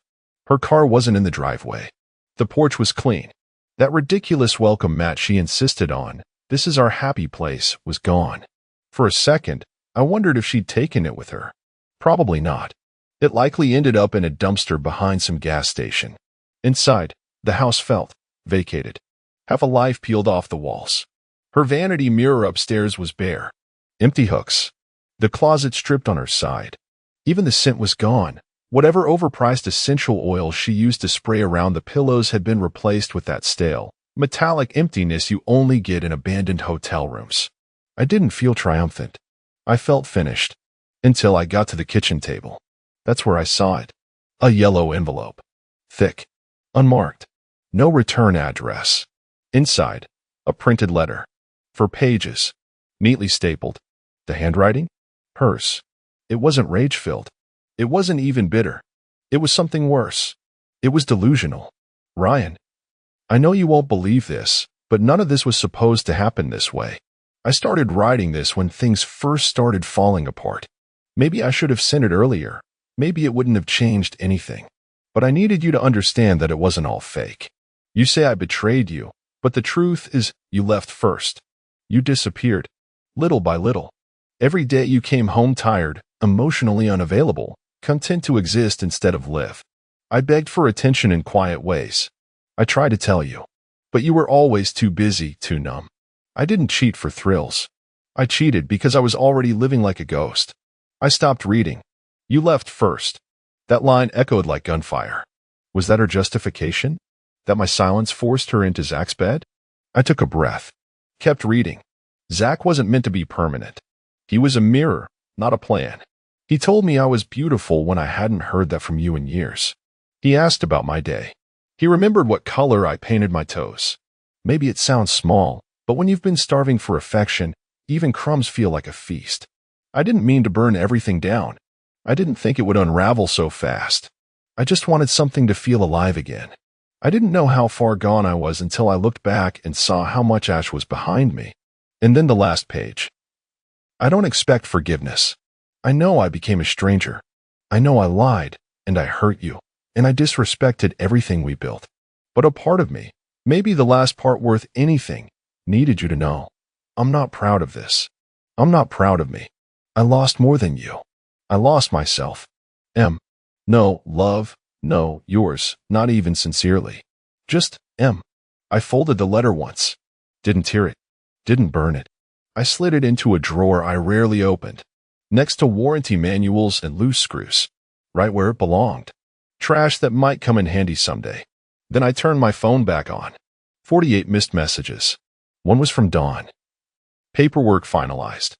Her car wasn't in the driveway. The porch was clean. That ridiculous welcome mat she insisted on, this is our happy place, was gone. For a second, I wondered if she'd taken it with her. Probably not. It likely ended up in a dumpster behind some gas station. Inside, the house felt vacated. Half a life peeled off the walls. Her vanity mirror upstairs was bare. Empty hooks. The closet stripped on her side. Even the scent was gone. Whatever overpriced essential oil she used to spray around the pillows had been replaced with that stale, metallic emptiness you only get in abandoned hotel rooms. I didn't feel triumphant. I felt finished. Until I got to the kitchen table. That's where I saw it. A yellow envelope. Thick. Unmarked. No return address. Inside, a printed letter. For pages. Neatly stapled. The handwriting? Hers. It wasn't rage-filled. It wasn't even bitter. It was something worse. It was delusional. Ryan. I know you won't believe this, but none of this was supposed to happen this way. I started writing this when things first started falling apart. Maybe I should have sent it earlier. Maybe it wouldn't have changed anything. But I needed you to understand that it wasn't all fake. You say I betrayed you, but the truth is you left first. You disappeared, little by little. Every day you came home tired, emotionally unavailable, content to exist instead of live. I begged for attention in quiet ways. I tried to tell you, but you were always too busy, too numb. I didn't cheat for thrills. I cheated because I was already living like a ghost. I stopped reading. You left first. That line echoed like gunfire. Was that her justification? That my silence forced her into Zach's bed? I took a breath. Kept reading. Zach wasn't meant to be permanent. He was a mirror, not a plan. He told me I was beautiful when I hadn't heard that from you in years. He asked about my day. He remembered what color I painted my toes. Maybe it sounds small, but when you've been starving for affection, even crumbs feel like a feast. I didn't mean to burn everything down. I didn't think it would unravel so fast. I just wanted something to feel alive again. I didn't know how far gone I was until I looked back and saw how much ash was behind me. And then the last page. I don't expect forgiveness. I know I became a stranger. I know I lied, and I hurt you, and I disrespected everything we built. But a part of me, maybe the last part worth anything, needed you to know. I'm not proud of this. I'm not proud of me. I lost more than you. I lost myself. M. No, love. No, yours. Not even sincerely. Just M. I folded the letter once. Didn't tear it. Didn't burn it. I slid it into a drawer I rarely opened, next to warranty manuals and loose screws, right where it belonged. Trash that might come in handy someday. Then I turned my phone back on. 48 missed messages. One was from Dawn. Paperwork finalized.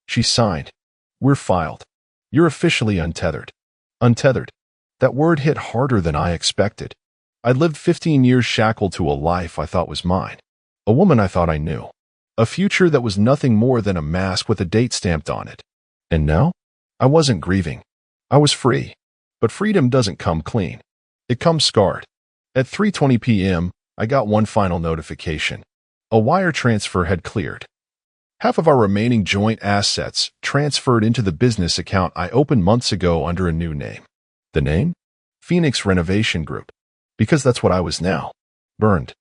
She signed. We're filed. You're officially untethered. Untethered. That word hit harder than I expected. I'd lived 15 years shackled to a life I thought was mine. A woman I thought I knew. A future that was nothing more than a mask with a date stamped on it. And now? I wasn't grieving. I was free. But freedom doesn't come clean. It comes scarred. At 3:20 p.m., I got one final notification. A wire transfer had cleared. Half of our remaining joint assets transferred into the business account I opened months ago under a new name. The name? Phoenix Renovation Group. Because that's what I was now. Burned.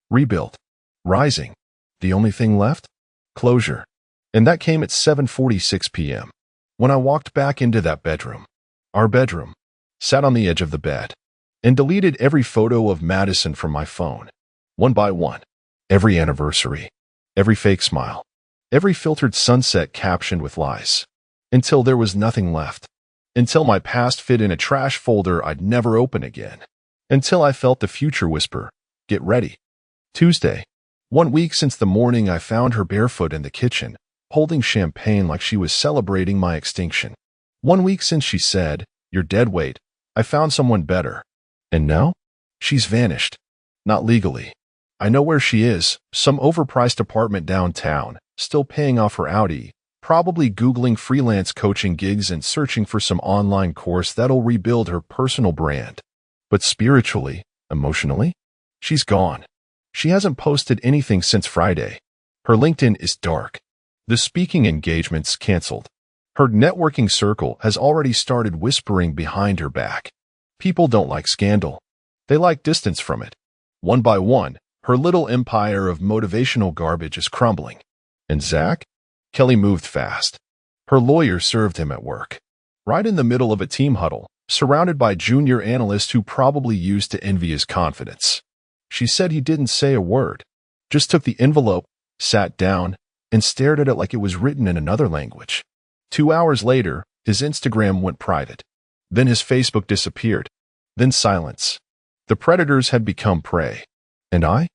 Rebuilt. Rising. The only thing left? Closure. And that came at 7:46 p.m. when I walked back into that bedroom. Our bedroom. Sat on the edge of the bed. And deleted every photo of Madison from my phone. One by one. Every anniversary. Every fake smile. Every filtered sunset captioned with lies. Until there was nothing left. Until my past fit in a trash folder I'd never open again. Until I felt the future whisper, get ready. Tuesday. 1 week since the morning I found her barefoot in the kitchen, holding champagne like she was celebrating my extinction. 1 week since she said, you're dead weight. I found someone better. And now? She's vanished. Not legally. I know where she is, some overpriced apartment downtown, still paying off her Audi, probably Googling freelance coaching gigs and searching for some online course that'll rebuild her personal brand. But spiritually, emotionally, she's gone. She hasn't posted anything since Friday. Her LinkedIn is dark. The speaking engagement's canceled. Her networking circle has already started whispering behind her back. People don't like scandal. They like distance from it. One by one, her little empire of motivational garbage is crumbling. And Zach? Kelly moved fast. Her lawyer served him at work. Right in the middle of a team huddle, surrounded by junior analysts who probably used to envy his confidence. She said he didn't say a word, just took the envelope, sat down, and stared at it like it was written in another language. 2 hours later, his Instagram went private. Then his Facebook disappeared. Then silence. The predators had become prey. And I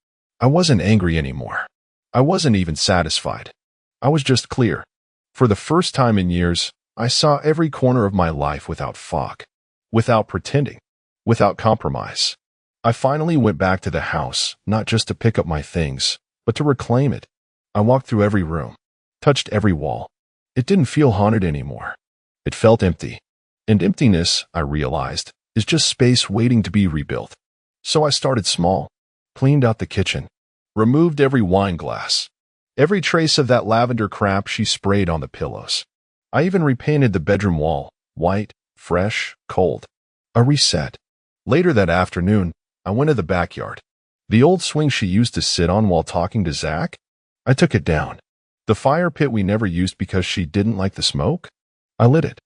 wasn't angry anymore. I wasn't even satisfied. I was just clear. For the first time in years, I saw every corner of my life without fog, without pretending, without compromise. I finally went back to the house, not just to pick up my things, but to reclaim it. I walked through every room, touched every wall. It didn't feel haunted anymore. It felt empty. And emptiness, I realized, is just space waiting to be rebuilt. So I started small, cleaned out the kitchen, removed every wine glass, every trace of that lavender crap she sprayed on the pillows. I even repainted the bedroom wall, white, fresh, cold. A reset. Later that afternoon, I went to the backyard. The old swing she used to sit on while talking to Zach? I took it down. The fire pit we never used because she didn't like the smoke? I lit it.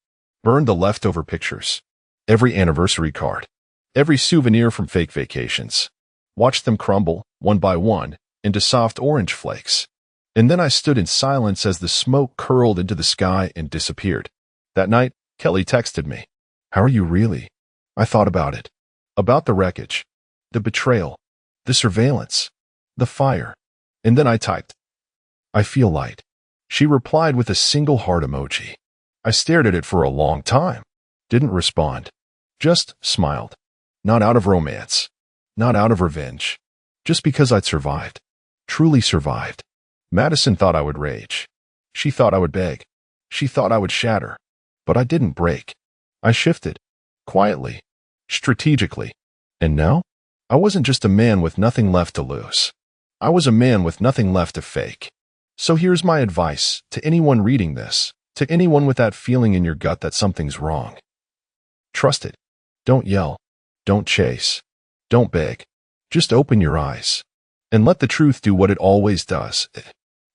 Burned the leftover pictures. Every anniversary card. Every souvenir from fake vacations. Watched them crumble, one by one, into soft orange flakes. And then I stood in silence as the smoke curled into the sky and disappeared. That night, Kelly texted me. How are you really? I thought about it. About the wreckage. The betrayal. The surveillance. The fire. And then I typed, I feel light. She replied with a single heart emoji. I stared at it for a long time. Didn't respond. Just smiled. Not out of romance. Not out of revenge. Just because I'd survived. Truly survived. Madison thought I would rage. She thought I would beg. She thought I would shatter. But I didn't break. I shifted. Quietly. Strategically. And now? I wasn't just a man with nothing left to lose. I was a man with nothing left to fake. So here's my advice to anyone reading this, to anyone with that feeling in your gut that something's wrong. Trust it. Don't yell. Don't chase. Don't beg. Just open your eyes. And let the truth do what it always does.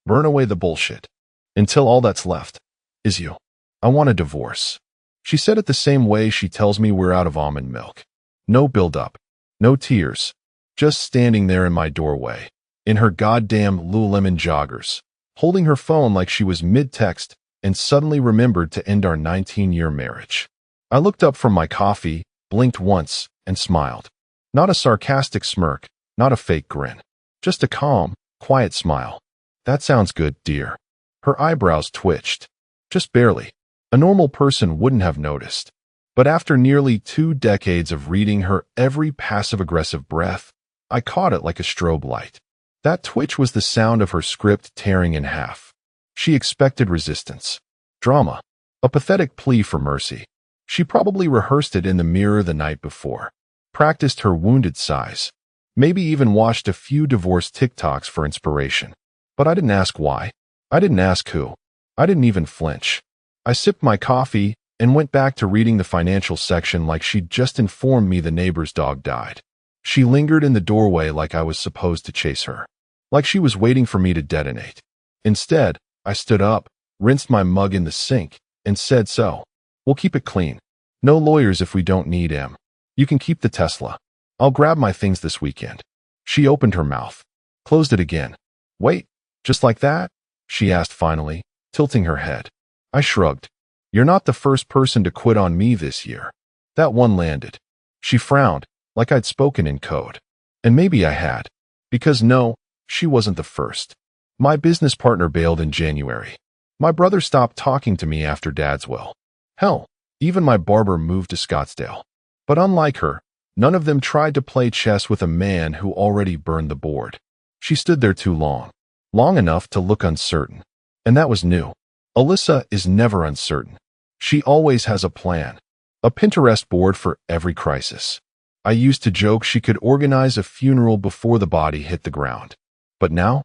Burn away the bullshit. Until all that's left is you. I want a divorce. She said it the same way she tells me we're out of almond milk. No build-up. No tears. Just standing there in my doorway. In her goddamn Lululemon joggers. Holding her phone like she was mid-text and suddenly remembered to end our 19-year marriage. I looked up from my coffee, blinked once, and smiled. Not a sarcastic smirk, not a fake grin. Just a calm, quiet smile. That sounds good, dear. Her eyebrows twitched. Just barely. A normal person wouldn't have noticed. But after nearly 2 decades of reading her every passive-aggressive breath, I caught it like a strobe light. That twitch was the sound of her script tearing in half. She expected resistance. Drama. A pathetic plea for mercy. She probably rehearsed it in the mirror the night before. Practiced her wounded sighs. Maybe even watched a few divorce TikToks for inspiration. But I didn't ask why. I didn't ask who. I didn't even flinch. I sipped my coffee and went back to reading the financial section like she'd just informed me the neighbor's dog died. She lingered in the doorway like I was supposed to chase her. Like she was waiting for me to detonate. Instead, I stood up, rinsed my mug in the sink, and said so. We'll keep it clean. No lawyers if we don't need him. You can keep the Tesla. I'll grab my things this weekend. She opened her mouth. Closed it again. Wait, just like that? She asked finally, tilting her head. I shrugged. You're not the first person to quit on me this year. That one landed. She frowned, like I'd spoken in code. And maybe I had. Because no, she wasn't the first. My business partner bailed in January. My brother stopped talking to me after Dad's will. Hell, even my barber moved to Scottsdale. But unlike her, none of them tried to play chess with a man who already burned the board. She stood there too long. Long enough to look uncertain. And that was new. Alyssa is never uncertain. She always has a plan. A Pinterest board for every crisis. I used to joke she could organize a funeral before the body hit the ground. But now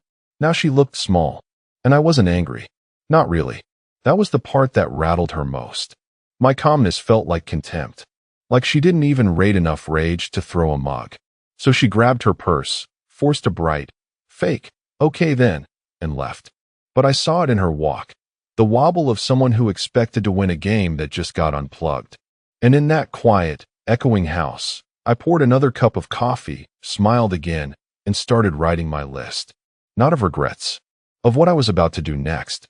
she looked small. And I wasn't angry. Not really. That was the part that rattled her most. My calmness felt like contempt. Like she didn't even rate enough rage to throw a mug. So she grabbed her purse, forced a bright, fake, okay then, and left. But I saw it in her walk. The wobble of someone who expected to win a game that just got unplugged. And in that quiet, echoing house, I poured another cup of coffee, smiled again, and started writing my list. Not of regrets. Of what I was about to do next.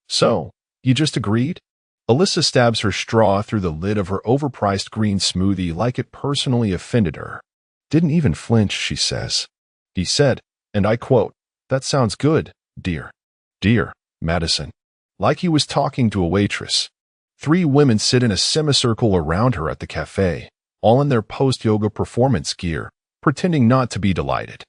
So, you just agreed? Alyssa stabs her straw through the lid of her overpriced green smoothie like it personally offended her. Didn't even flinch, she says. He said, and I quote, "That sounds good, dear." Dear, Madison. Like he was talking to a waitress. 3 women sit in a semicircle around her at the cafe, all in their post-yoga performance gear, pretending not to be delighted.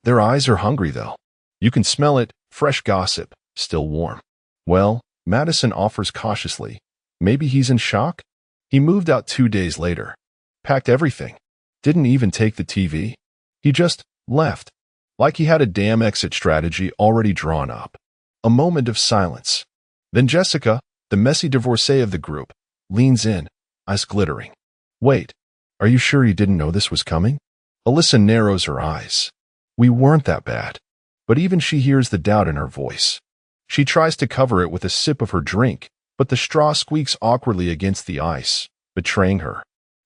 Their eyes are hungry, though. You can smell it, fresh gossip, still warm. Well, Madison offers cautiously. Maybe he's in shock? He moved out 2 days later. Packed everything. Didn't even take the TV. He just left. Like he had a damn exit strategy already drawn up. A moment of silence. Then Jessica, the messy divorcee of the group, leans in, eyes glittering. Wait, are you sure you didn't know this was coming? Alyssa narrows her eyes. We weren't that bad. But even she hears the doubt in her voice. She tries to cover it with a sip of her drink, but the straw squeaks awkwardly against the ice, betraying her.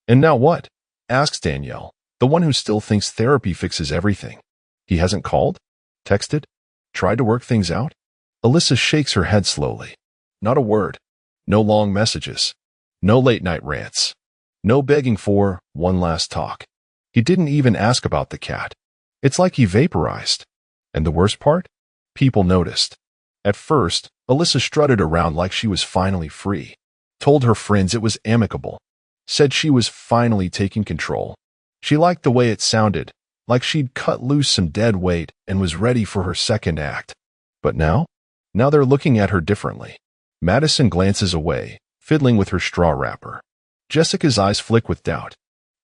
And now what? Asks Danielle, the one who still thinks therapy fixes everything. He hasn't called? Texted? Tried to work things out? Alyssa shakes her head slowly. Not a word. No long messages. No late-night rants. No begging for one last talk. He didn't even ask about the cat. It's like he vaporized. And the worst part? People noticed. At first, Alyssa strutted around like she was finally free. Told her friends it was amicable. Said she was finally taking control. She liked the way it sounded, like she'd cut loose some dead weight and was ready for her second act. But now? Now they're looking at her differently. Madison glances away, fiddling with her straw wrapper. Jessica's eyes flick with doubt.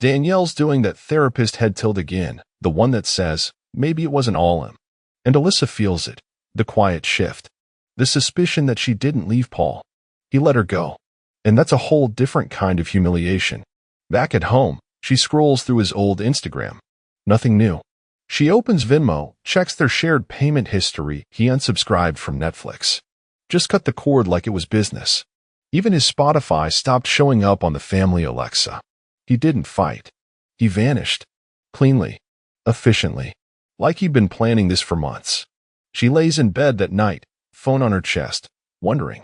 Danielle's doing that therapist head tilt again, the one that says, maybe it wasn't all him. And Alyssa feels it, the quiet shift. The suspicion that she didn't leave Paul. He let her go. And that's a whole different kind of humiliation. Back at home, she scrolls through his old Instagram. Nothing new. She opens Venmo, checks their shared payment history. He unsubscribed from Netflix. Just cut the cord like it was business. Even his Spotify stopped showing up on the family Alexa. He didn't fight. He vanished. Cleanly. Efficiently. Like he'd been planning this for months. She lays in bed that night, phone on her chest, wondering.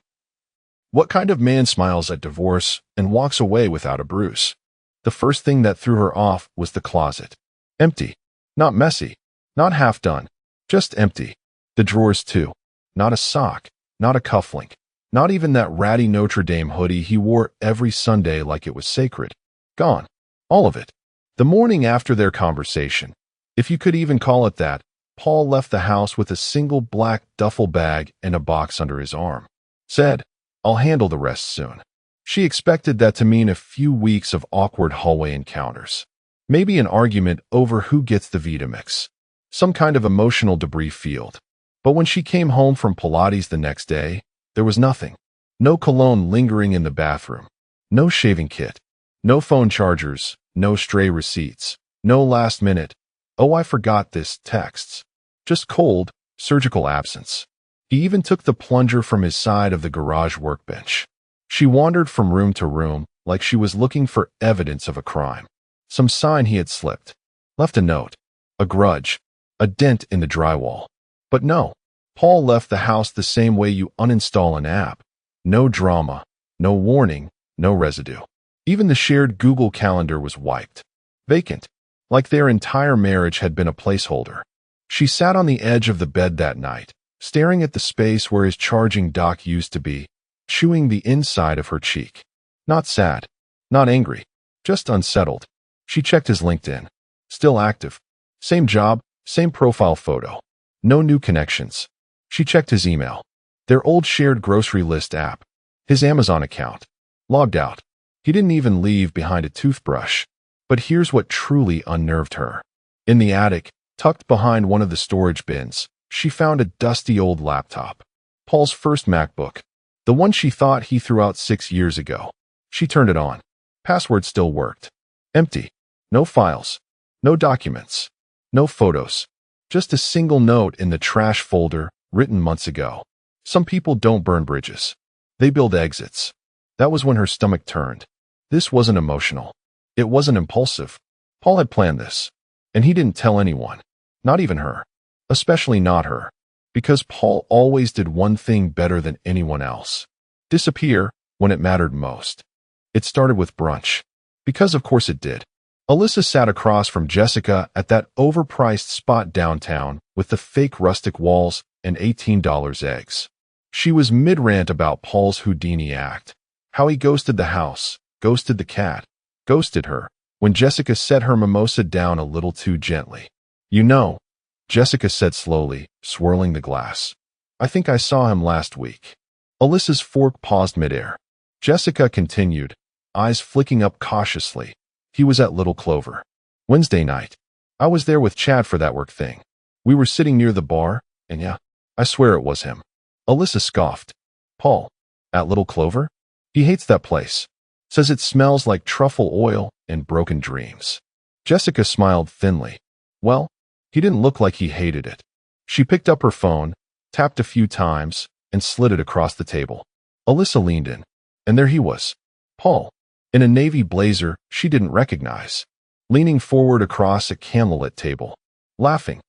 What kind of man smiles at divorce and walks away without a bruise? The first thing that threw her off was the closet. Empty. Not messy. Not half done. Just empty. The drawers too. Not a sock. Not a cufflink. Not even that ratty Notre Dame hoodie he wore every Sunday like it was sacred. Gone. All of it. The morning after their conversation, if you could even call it that, Paul left the house with a single black duffel bag and a box under his arm. Said, I'll handle the rest soon. She expected that to mean a few weeks of awkward hallway encounters. Maybe an argument over who gets the Vitamix. Some kind of emotional debris field. But when she came home from Pilates the next day, there was nothing. No cologne lingering in the bathroom. No shaving kit. No phone chargers. No stray receipts. No last minute, oh I forgot this, texts. Just cold, surgical absence. He even took the plunger from his side of the garage workbench. She wandered from room to room like she was looking for evidence of a crime. Some sign he had slipped. Left a note. A grudge. A dent in the drywall. But no. Paul left the house the same way you uninstall an app. No drama. No warning. No residue. Even the shared Google Calendar was wiped. Vacant. Like their entire marriage had been a placeholder. She sat on the edge of the bed that night, staring at the space where his charging dock used to be, chewing the inside of her cheek. Not sad. Not angry. Just unsettled. She checked his LinkedIn. Still active. Same job, same profile photo. No new connections. She checked his email. Their old shared grocery list app. His Amazon account. Logged out. He didn't even leave behind a toothbrush. But here's what truly unnerved her. In the attic, tucked behind one of the storage bins, she found a dusty old laptop. Paul's first MacBook. The one she thought he threw out 6 years ago. She turned it on. Password still worked. Empty. No files. No documents. No photos. Just a single note in the trash folder, written months ago. Some people don't burn bridges. They build exits. That was when her stomach turned. This wasn't emotional. It wasn't impulsive. Paul had planned this. And he didn't tell anyone. Not even her. Especially not her. Because Paul always did one thing better than anyone else. Disappear when it mattered most. It started with brunch. Because of course it did. Alyssa sat across from Jessica at that overpriced spot downtown with the fake rustic walls and $18 eggs. She was mid-rant about Paul's Houdini act. How he ghosted the house, ghosted the cat, ghosted her, when Jessica set her mimosa down a little too gently. You know, Jessica said slowly, swirling the glass. I think I saw him last week. Alyssa's fork paused midair. Jessica continued, eyes flicking up cautiously. He was at Little Clover. Wednesday night. I was there with Chad for that work thing. We were sitting near the bar, and yeah, I swear it was him. Alyssa scoffed. Paul. At Little Clover? He hates that place. Says it smells like truffle oil and broken dreams. Jessica smiled thinly. Well, he didn't look like he hated it. She picked up her phone, tapped a few times, and slid it across the table. Alyssa leaned in, and there he was, Paul, in a navy blazer she didn't recognize, leaning forward across a candlelit table, laughing,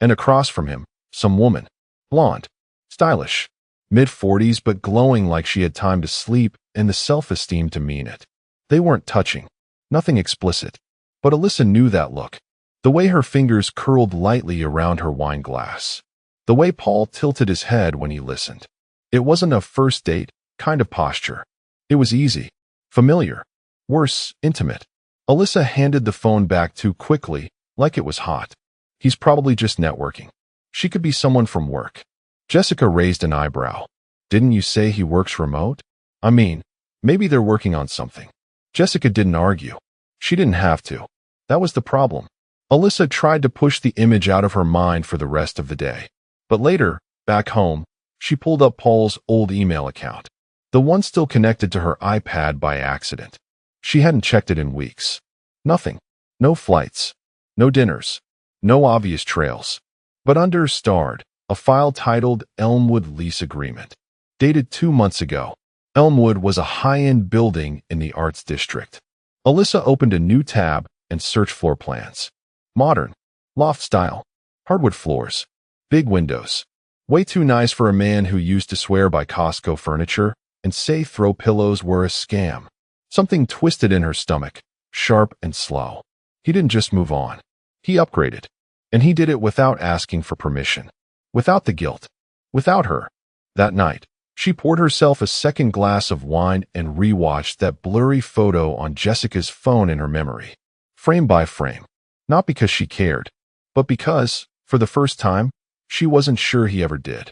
and across from him, some woman, blonde, stylish, mid-40s but glowing like she had time to sleep and the self-esteem to mean it. They weren't touching, nothing explicit, but Alyssa knew that look. The way her fingers curled lightly around her wine glass. The way Paul tilted his head when he listened. It wasn't a first date kind of posture. It was easy, familiar, worse, intimate. Alyssa handed the phone back too quickly, like it was hot. He's probably just networking. She could be someone from work. Jessica raised an eyebrow. Didn't you say he works remote? I mean, maybe they're working on something. Jessica didn't argue. She didn't have to. That was the problem. Alyssa tried to push the image out of her mind for the rest of the day. But later, back home, she pulled up Paul's old email account. The one still connected to her iPad by accident. She hadn't checked it in weeks. Nothing. No flights. No dinners. No obvious trails. But under starred, a file titled Elmwood Lease Agreement. Dated 2 months ago. Elmwood was a high-end building in the Arts District. Alyssa opened a new tab and searched floor plans. Modern. Loft style. Hardwood floors. Big windows. Way too nice for a man who used to swear by Costco furniture and say throw pillows were a scam. Something twisted in her stomach, sharp and slow. He didn't just move on. He upgraded. And he did it without asking for permission. Without the guilt. Without her. That night, she poured herself a second glass of wine and rewatched that blurry photo on Jessica's phone in her memory. Frame by frame. Not because she cared, but because, for the first time, she wasn't sure he ever did.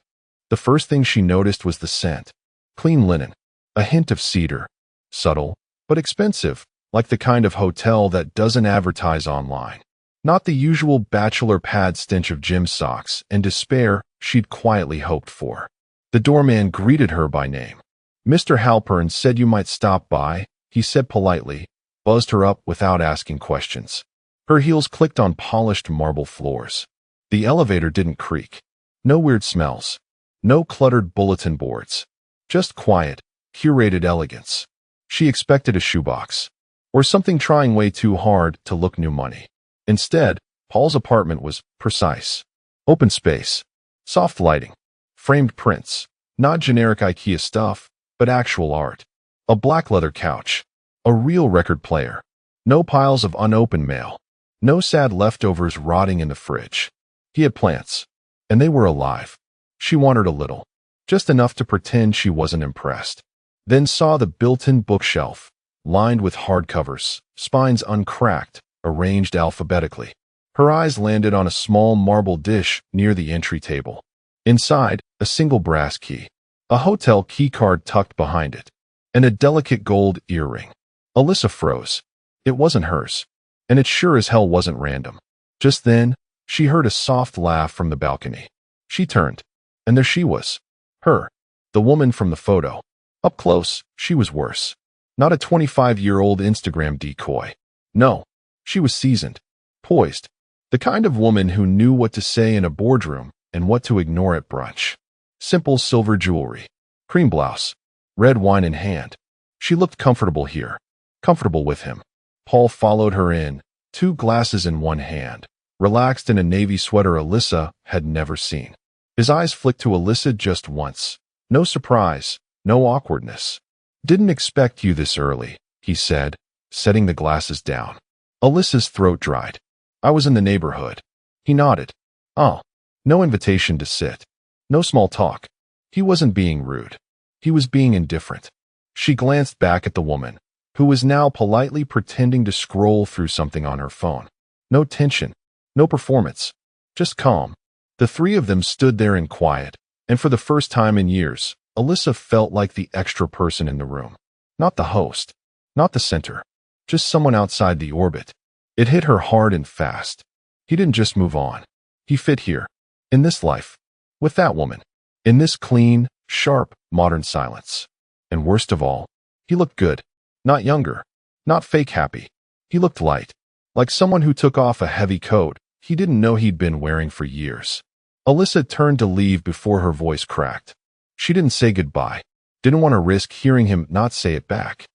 The first thing she noticed was the scent. Clean linen. A hint of cedar. Subtle, but expensive, like the kind of hotel that doesn't advertise online. Not the usual bachelor pad stench of gym socks and despair she'd quietly hoped for. The doorman greeted her by name. Mr. Halpern said you might stop by, he said politely, buzzed her up without asking questions. Her heels clicked on polished marble floors. The elevator didn't creak. No weird smells. No cluttered bulletin boards. Just quiet, curated elegance. She expected a shoebox. Or something trying way too hard to look new money. Instead, Paul's apartment was precise. Open space. Soft lighting. Framed prints. Not generic IKEA stuff, but actual art. A black leather couch. A real record player. No piles of unopened mail. No sad leftovers rotting in the fridge. He had plants. And they were alive. She wanted a little. Just enough to pretend she wasn't impressed. Then saw the built-in bookshelf, lined with hardcovers, spines uncracked, arranged alphabetically. Her eyes landed on a small marble dish near the entry table. Inside, a single brass key. A hotel key card tucked behind it. And a delicate gold earring. Alyssa froze. It wasn't hers. And it sure as hell wasn't random. Just then, she heard a soft laugh from the balcony. She turned. And there she was. Her. The woman from the photo. Up close, she was worse. Not a 25-year-old Instagram decoy. No. She was seasoned. Poised. The kind of woman who knew what to say in a boardroom and what to ignore at brunch. Simple silver jewelry. Cream blouse. Red wine in hand. She looked comfortable here. Comfortable with him. Paul followed her in, 2 glasses in one hand, relaxed in a navy sweater Alyssa had never seen. His eyes flicked to Alyssa just once. No surprise, no awkwardness. Didn't expect you this early, he said, setting the glasses down. Alyssa's throat dried. I was in the neighborhood. He nodded. Oh, no invitation to sit. No small talk. He wasn't being rude. He was being indifferent. She glanced back at the woman, who was now politely pretending to scroll through something on her phone. No tension, no performance, just calm. The three of them stood there in quiet, and for the first time in years, Alyssa felt like the extra person in the room. Not the host, not the center, just someone outside the orbit. It hit her hard and fast. He didn't just move on. He fit here, in this life, with that woman, in this clean, Sharp, modern silence. And worst of all, he looked good. Not younger. Not fake happy. He looked light. Like someone who took off a heavy coat he didn't know he'd been wearing for years. Alyssa turned to leave before her voice cracked. She didn't say goodbye. Didn't want to risk hearing him not say it back.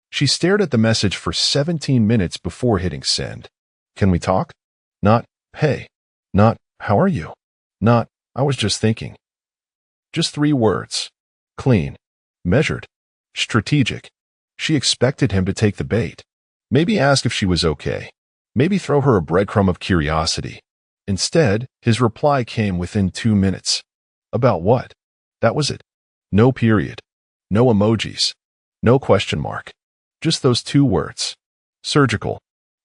She stared at the message for 17 minutes before hitting send. Can we talk? Not, hey. Not, how are you? Not, I was just thinking. Just 3 words. Clean. Measured. Strategic. She expected him to take the bait. Maybe ask if she was okay. Maybe throw her a breadcrumb of curiosity. Instead, his reply came within 2 minutes. About what? That was it. No period. No emojis. No question mark. Just those 2 words. Surgical.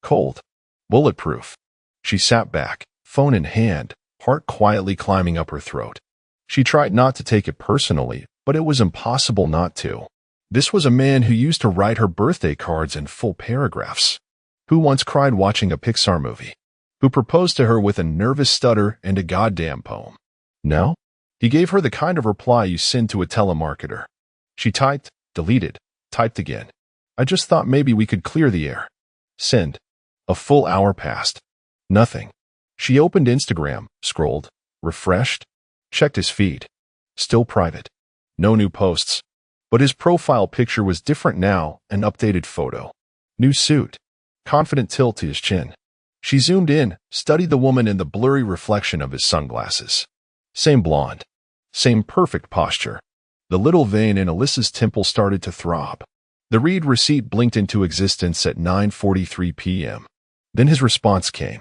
Cold. Bulletproof. She sat back, phone in hand, heart quietly climbing up her throat. She tried not to take it personally, but it was impossible not to. This was a man who used to write her birthday cards in full paragraphs. Who once cried watching a Pixar movie. Who proposed to her with a nervous stutter and a goddamn poem. Now, he gave her the kind of reply you send to a telemarketer. She typed, deleted, typed again. I just thought maybe we could clear the air. Send. A full hour passed. Nothing. She opened Instagram, scrolled, refreshed, checked his feed. Still private. No new posts. But his profile picture was different now, an updated photo. New suit. Confident tilt to his chin. She zoomed in, studied the woman in the blurry reflection of his sunglasses. Same blonde. Same perfect posture. The little vein in Alyssa's temple started to throb. The read receipt blinked into existence at 9:43 p.m. Then his response came.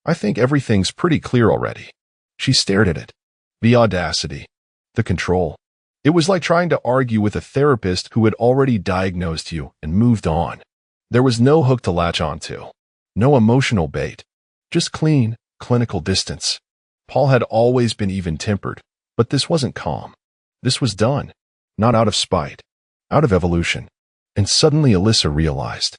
I think everything's pretty clear already. She stared at it. The audacity. The control. It was like trying to argue with a therapist who had already diagnosed you and moved on. There was no hook to latch onto. No emotional bait. Just clean, clinical distance. Paul had always been even-tempered, but this wasn't calm. This was done. Not out of spite. Out of evolution. And suddenly Alyssa realized.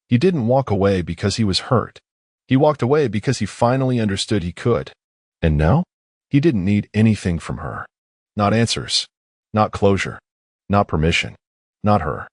He didn't walk away because he was hurt. He walked away because he finally understood he could. And now? He didn't need anything from her. Not answers. Not closure. Not permission. Not her.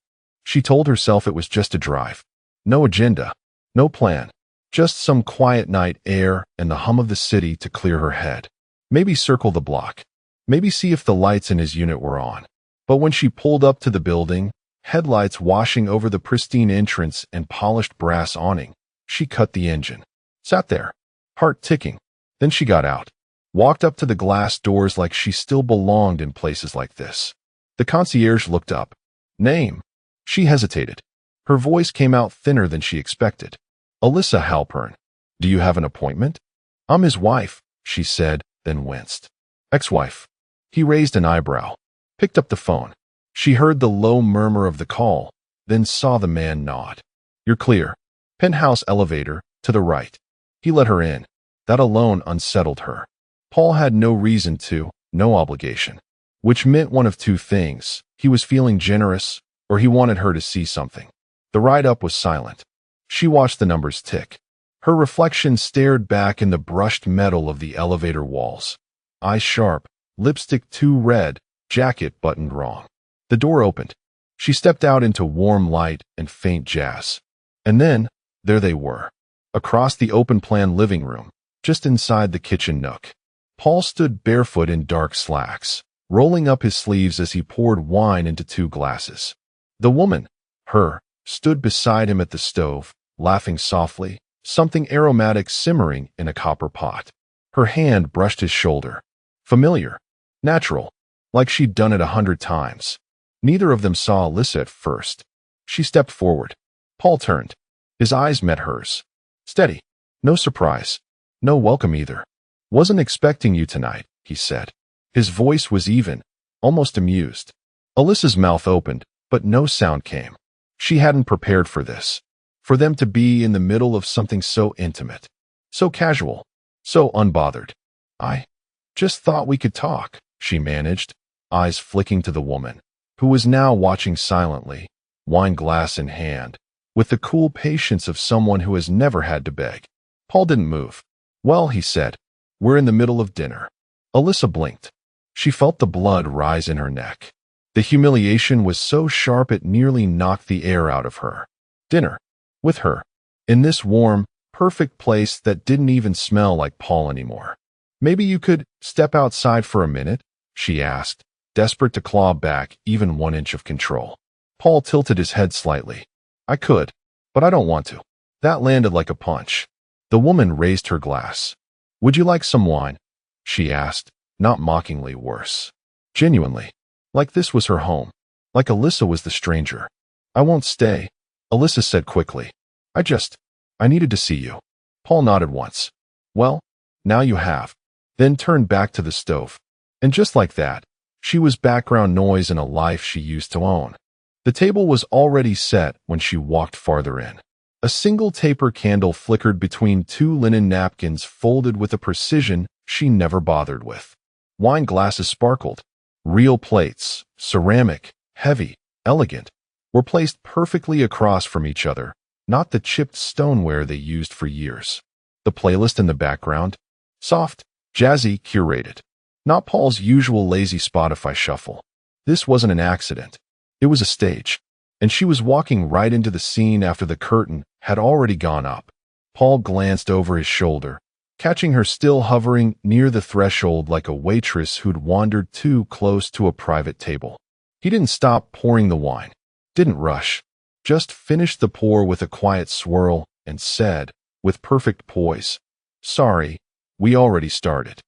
She told herself it was just a drive. No agenda. No plan. Just some quiet night air and the hum of the city to clear her head. Maybe circle the block. Maybe see if the lights in his unit were on. But when she pulled up to the building, headlights washing over the pristine entrance and polished brass awning, she cut the engine. Sat there, heart ticking. Then she got out. Walked up to the glass doors like she still belonged in places like this. The concierge looked up. Name. She hesitated. Her voice came out thinner than she expected. Alyssa Halpern. Do you have an appointment? I'm his wife, she said, then winced. Ex-wife. He raised an eyebrow. Picked up the phone. She heard the low murmur of the call, then saw the man nod. You're clear. Penthouse elevator, to the right. He let her in. That alone unsettled her. Paul had no reason to, no obligation. Which meant one of 2 things. He was feeling generous, or he wanted her to see something. The ride up was silent. She watched the numbers tick. Her reflection stared back in the brushed metal of the elevator walls. Eyes sharp, lipstick too red, jacket buttoned wrong. The door opened. She stepped out into warm light and faint jazz. And then, there they were. Across the open-plan living room, just inside the kitchen nook. Paul stood barefoot in dark slacks, rolling up his sleeves as he poured wine into 2 glasses. The woman, her, stood beside him at the stove, laughing softly, something aromatic simmering in a copper pot. Her hand brushed his shoulder. Familiar. Natural. Like she'd done it 100 times. Neither of them saw Alyssa at first. She stepped forward. Paul turned. His eyes met hers. Steady. No surprise. No welcome either. Wasn't expecting you tonight, he said. His voice was even, almost amused. Alyssa's mouth opened, but no sound came. She hadn't prepared for this. For them to be in the middle of something so intimate. So casual. So unbothered. I just thought we could talk, she managed, eyes flicking to the woman, who was now watching silently, wine glass in hand, with the cool patience of someone who has never had to beg. Paul didn't move. Well, he said, we're in the middle of dinner. Alyssa blinked. She felt the blood rise in her neck. The humiliation was so sharp it nearly knocked the air out of her. Dinner. With her. In this warm, perfect place that didn't even smell like Paul anymore. Maybe you could step outside for a minute, she asked, desperate to claw back even 1 inch of control. Paul tilted his head slightly. I could, but I don't want to. That landed like a punch. The woman raised her glass. Would you like some wine? She asked, not mockingly, worse. Genuinely. Like this was her home. Like Alyssa was the stranger. I won't stay, Alyssa said quickly. I needed to see you. Paul nodded once. Well, now you have. Then turned back to the stove. And just like that, she was background noise in a life she used to own. The table was already set when she walked farther in. A single taper candle flickered between 2 linen napkins folded with a precision she never bothered with. Wine glasses sparkled. Real plates, ceramic, heavy, elegant, were placed perfectly across from each other, not the chipped stoneware they used for years. The playlist in the background, soft, jazzy, curated. Not Paul's usual lazy Spotify shuffle. This wasn't an accident. It was a stage. And she was walking right into the scene after the curtain had already gone up. Paul glanced over his shoulder, catching her still hovering near the threshold like a waitress who'd wandered too close to a private table. He didn't stop pouring the wine. Didn't rush. Just finished the pour with a quiet swirl and said, with perfect poise, Sorry, we already started.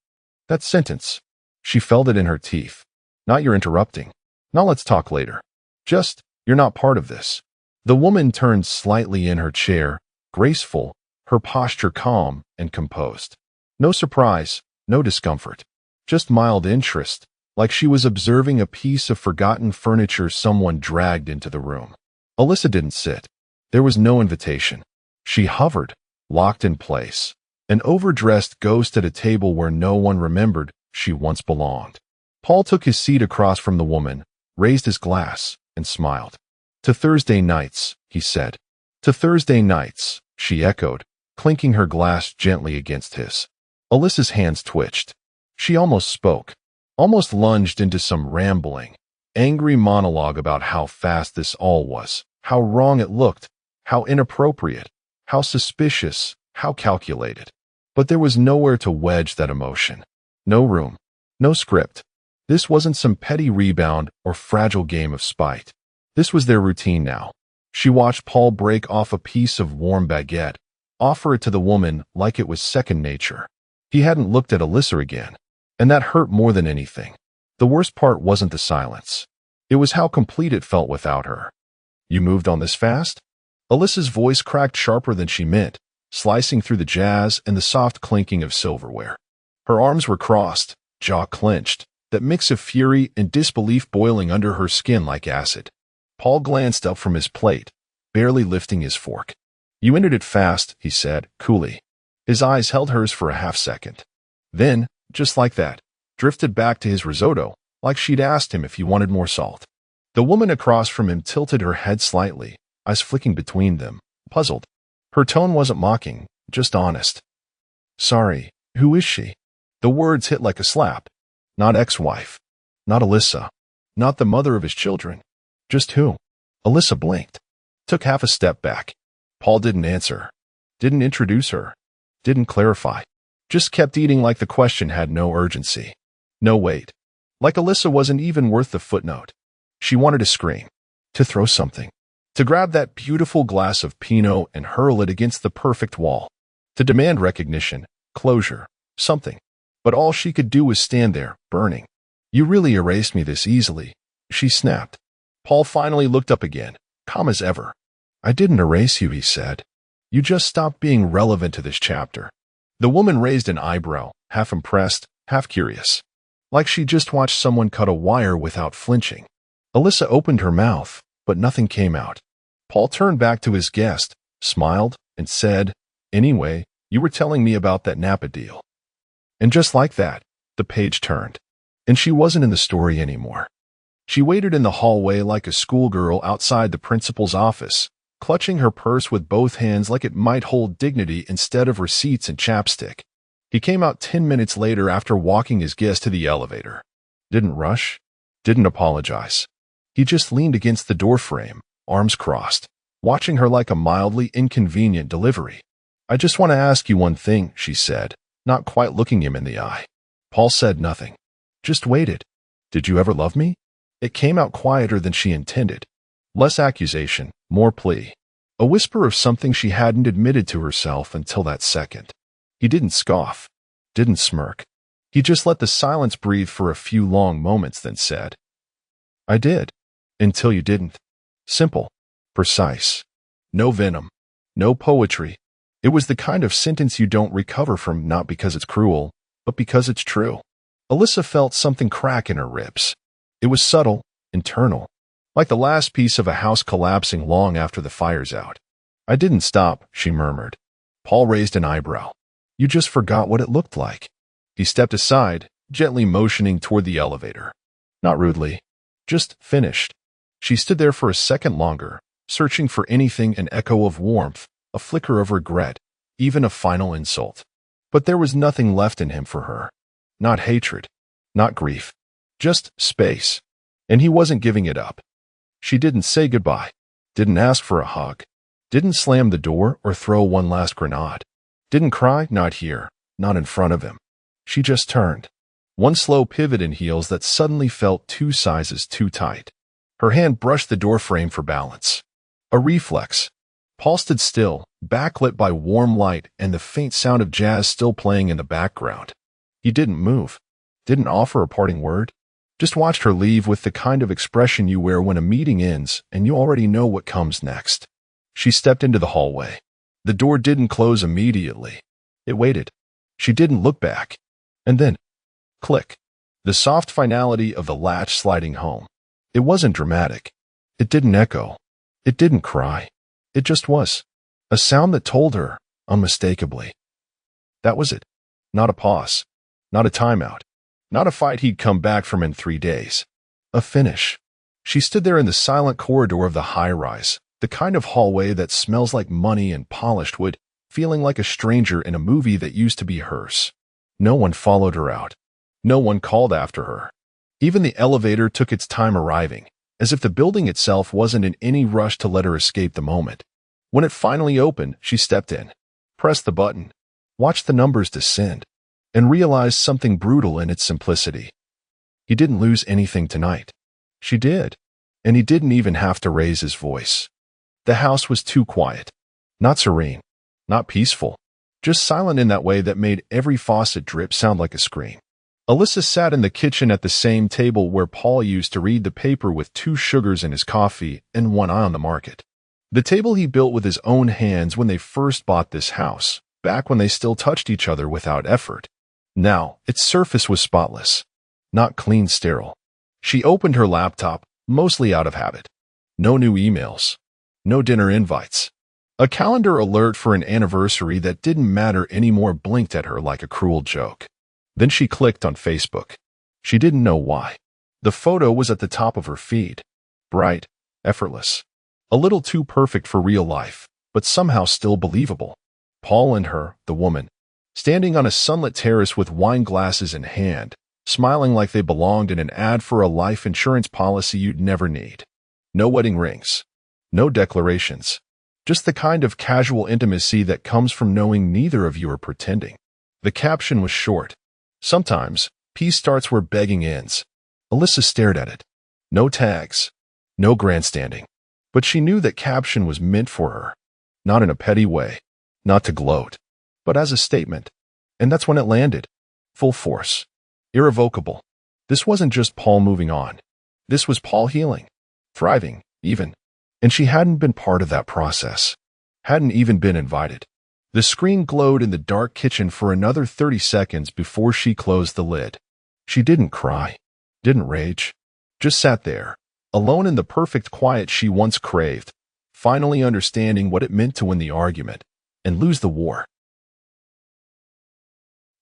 That sentence. She felt it in her teeth. Not you're interrupting. Not let's talk later. Just, you're not part of this. The woman turned slightly in her chair, graceful, her posture calm and composed. No surprise, no discomfort. Just mild interest, like she was observing a piece of forgotten furniture someone dragged into the room. Alyssa didn't sit. There was no invitation. She hovered, locked in place, an overdressed ghost at a table where no one remembered she once belonged. Paul took his seat across from the woman, raised his glass, and smiled. To Thursday nights, he said. To Thursday nights, she echoed, clinking her glass gently against his. Alyssa's hands twitched. She almost spoke, almost lunged into some rambling, angry monologue about how fast this all was, how wrong it looked, how inappropriate, how suspicious, how calculated. But there was nowhere to wedge that emotion. No room. No script. This wasn't some petty rebound or fragile game of spite. This was their routine now. She watched Paul break off a piece of warm baguette, offer it to the woman like it was second nature. He hadn't looked at Alyssa again, and that hurt more than anything. The worst part wasn't the silence. It was how complete it felt without her. You moved on this fast? Alyssa's voice cracked sharper than she meant, slicing through the jazz and the soft clinking of silverware. Her arms were crossed, jaw clenched, that mix of fury and disbelief boiling under her skin like acid. Paul glanced up from his plate, barely lifting his fork. You ended it fast, he said, coolly. His eyes held hers for a half-second. Then, just like that, drifted back to his risotto, like she'd asked him if he wanted more salt. The woman across from him tilted her head slightly, eyes flicking between them, puzzled. Her tone wasn't mocking, just honest. Sorry, who is she? The words hit like a slap. Not ex-wife. Not Alyssa. Not the mother of his children. Just who? Alyssa blinked. Took half a step back. Paul didn't answer. Didn't introduce her. Didn't clarify. Just kept eating like the question had no urgency. No weight. Like Alyssa wasn't even worth the footnote. She wanted to scream. To throw something. To grab that beautiful glass of Pinot and hurl it against the perfect wall. To demand recognition, closure, something. But all she could do was stand there, burning. You really erased me this easily, she snapped. Paul finally looked up again, calm as ever. I didn't erase you, he said. You just stopped being relevant to this chapter. The woman raised an eyebrow, half impressed, half curious. Like she just watched someone cut a wire without flinching. Alyssa opened her mouth, but nothing came out. Paul turned back to his guest, smiled, and said, Anyway, you were telling me about that Napa deal. And just like that, the page turned. And she wasn't in the story anymore. She waited in the hallway like a schoolgirl outside the principal's office, clutching her purse with both hands like it might hold dignity instead of receipts and chapstick. He came out 10 minutes later after walking his guest to the elevator. Didn't rush. Didn't apologize. He just leaned against the doorframe, arms crossed, watching her like a mildly inconvenient delivery. I just want to ask you one thing, she said, not quite looking him in the eye. Paul said nothing. Just waited. Did you ever love me? It came out quieter than she intended. Less accusation, more plea. A whisper of something she hadn't admitted to herself until that second. He didn't scoff. Didn't smirk. He just let the silence breathe for a few long moments, then said, I did. Until you didn't. Simple. Precise. No venom. No poetry. It was the kind of sentence you don't recover from, not because it's cruel, but because it's true. Alyssa felt something crack in her ribs. It was subtle, internal, like the last piece of a house collapsing long after the fire's out. I didn't stop, she murmured. Paul raised an eyebrow. You just forgot what it looked like. He stepped aside, gently motioning toward the elevator. Not rudely. Just finished. She stood there for a second longer, searching for anything, an echo of warmth, a flicker of regret, even a final insult. But there was nothing left in him for her. Not hatred. Not grief. Just space. And he wasn't giving it up. She didn't say goodbye. Didn't ask for a hug. Didn't slam the door or throw one last grenade. Didn't cry, not here, not in front of him. She just turned. One slow pivot in heels that suddenly felt 2 sizes too tight. Her hand brushed the doorframe for balance. A reflex. Paul stood still, backlit by warm light and the faint sound of jazz still playing in the background. He didn't move. Didn't offer a parting word. Just watched her leave with the kind of expression you wear when a meeting ends and you already know what comes next. She stepped into the hallway. The door didn't close immediately. It waited. She didn't look back. And then, click. The soft finality of the latch sliding home. It wasn't dramatic. It didn't echo. It didn't cry. It just was. A sound that told her, unmistakably. That was it. Not a pause. Not a timeout. Not a fight he'd come back from in 3 days. A finish. She stood there in the silent corridor of the high-rise, the kind of hallway that smells like money and polished wood, feeling like a stranger in a movie that used to be hers. No one followed her out. No one called after her. Even the elevator took its time arriving, as if the building itself wasn't in any rush to let her escape the moment. When it finally opened, she stepped in, pressed the button, watched the numbers descend, and realized something brutal in its simplicity. He didn't lose anything tonight. She did, and he didn't even have to raise his voice. The house was too quiet. Not serene, not peaceful, just silent in that way that made every faucet drip sound like a scream. Alyssa sat in the kitchen at the same table where Paul used to read the paper with 2 sugars in his coffee and one eye on the market. The table he built with his own hands when they first bought this house, back when they still touched each other without effort. Now, its surface was spotless, not clean sterile. She opened her laptop, mostly out of habit. No new emails. No dinner invites. A calendar alert for an anniversary that didn't matter anymore blinked at her like a cruel joke. Then she clicked on Facebook. She didn't know why. The photo was at the top of her feed. Bright, effortless. A little too perfect for real life, but somehow still believable. Paul and her, the woman, standing on a sunlit terrace with wine glasses in hand, smiling like they belonged in an ad for a life insurance policy you'd never need. No wedding rings. No declarations. Just the kind of casual intimacy that comes from knowing neither of you are pretending. The caption was short. Sometimes, peace starts where begging ends. Alyssa stared at it. No tags. No grandstanding. But she knew that caption was meant for her. Not in a petty way. Not to gloat. But as a statement. And that's when it landed. Full force. Irrevocable. This wasn't just Paul moving on. This was Paul healing. Thriving, even. And she hadn't been part of that process. Hadn't even been invited. The screen glowed in the dark kitchen for another 30 seconds before she closed the lid. She didn't cry. Didn't rage. Just sat there, alone in the perfect quiet she once craved, finally understanding what it meant to win the argument and lose the war.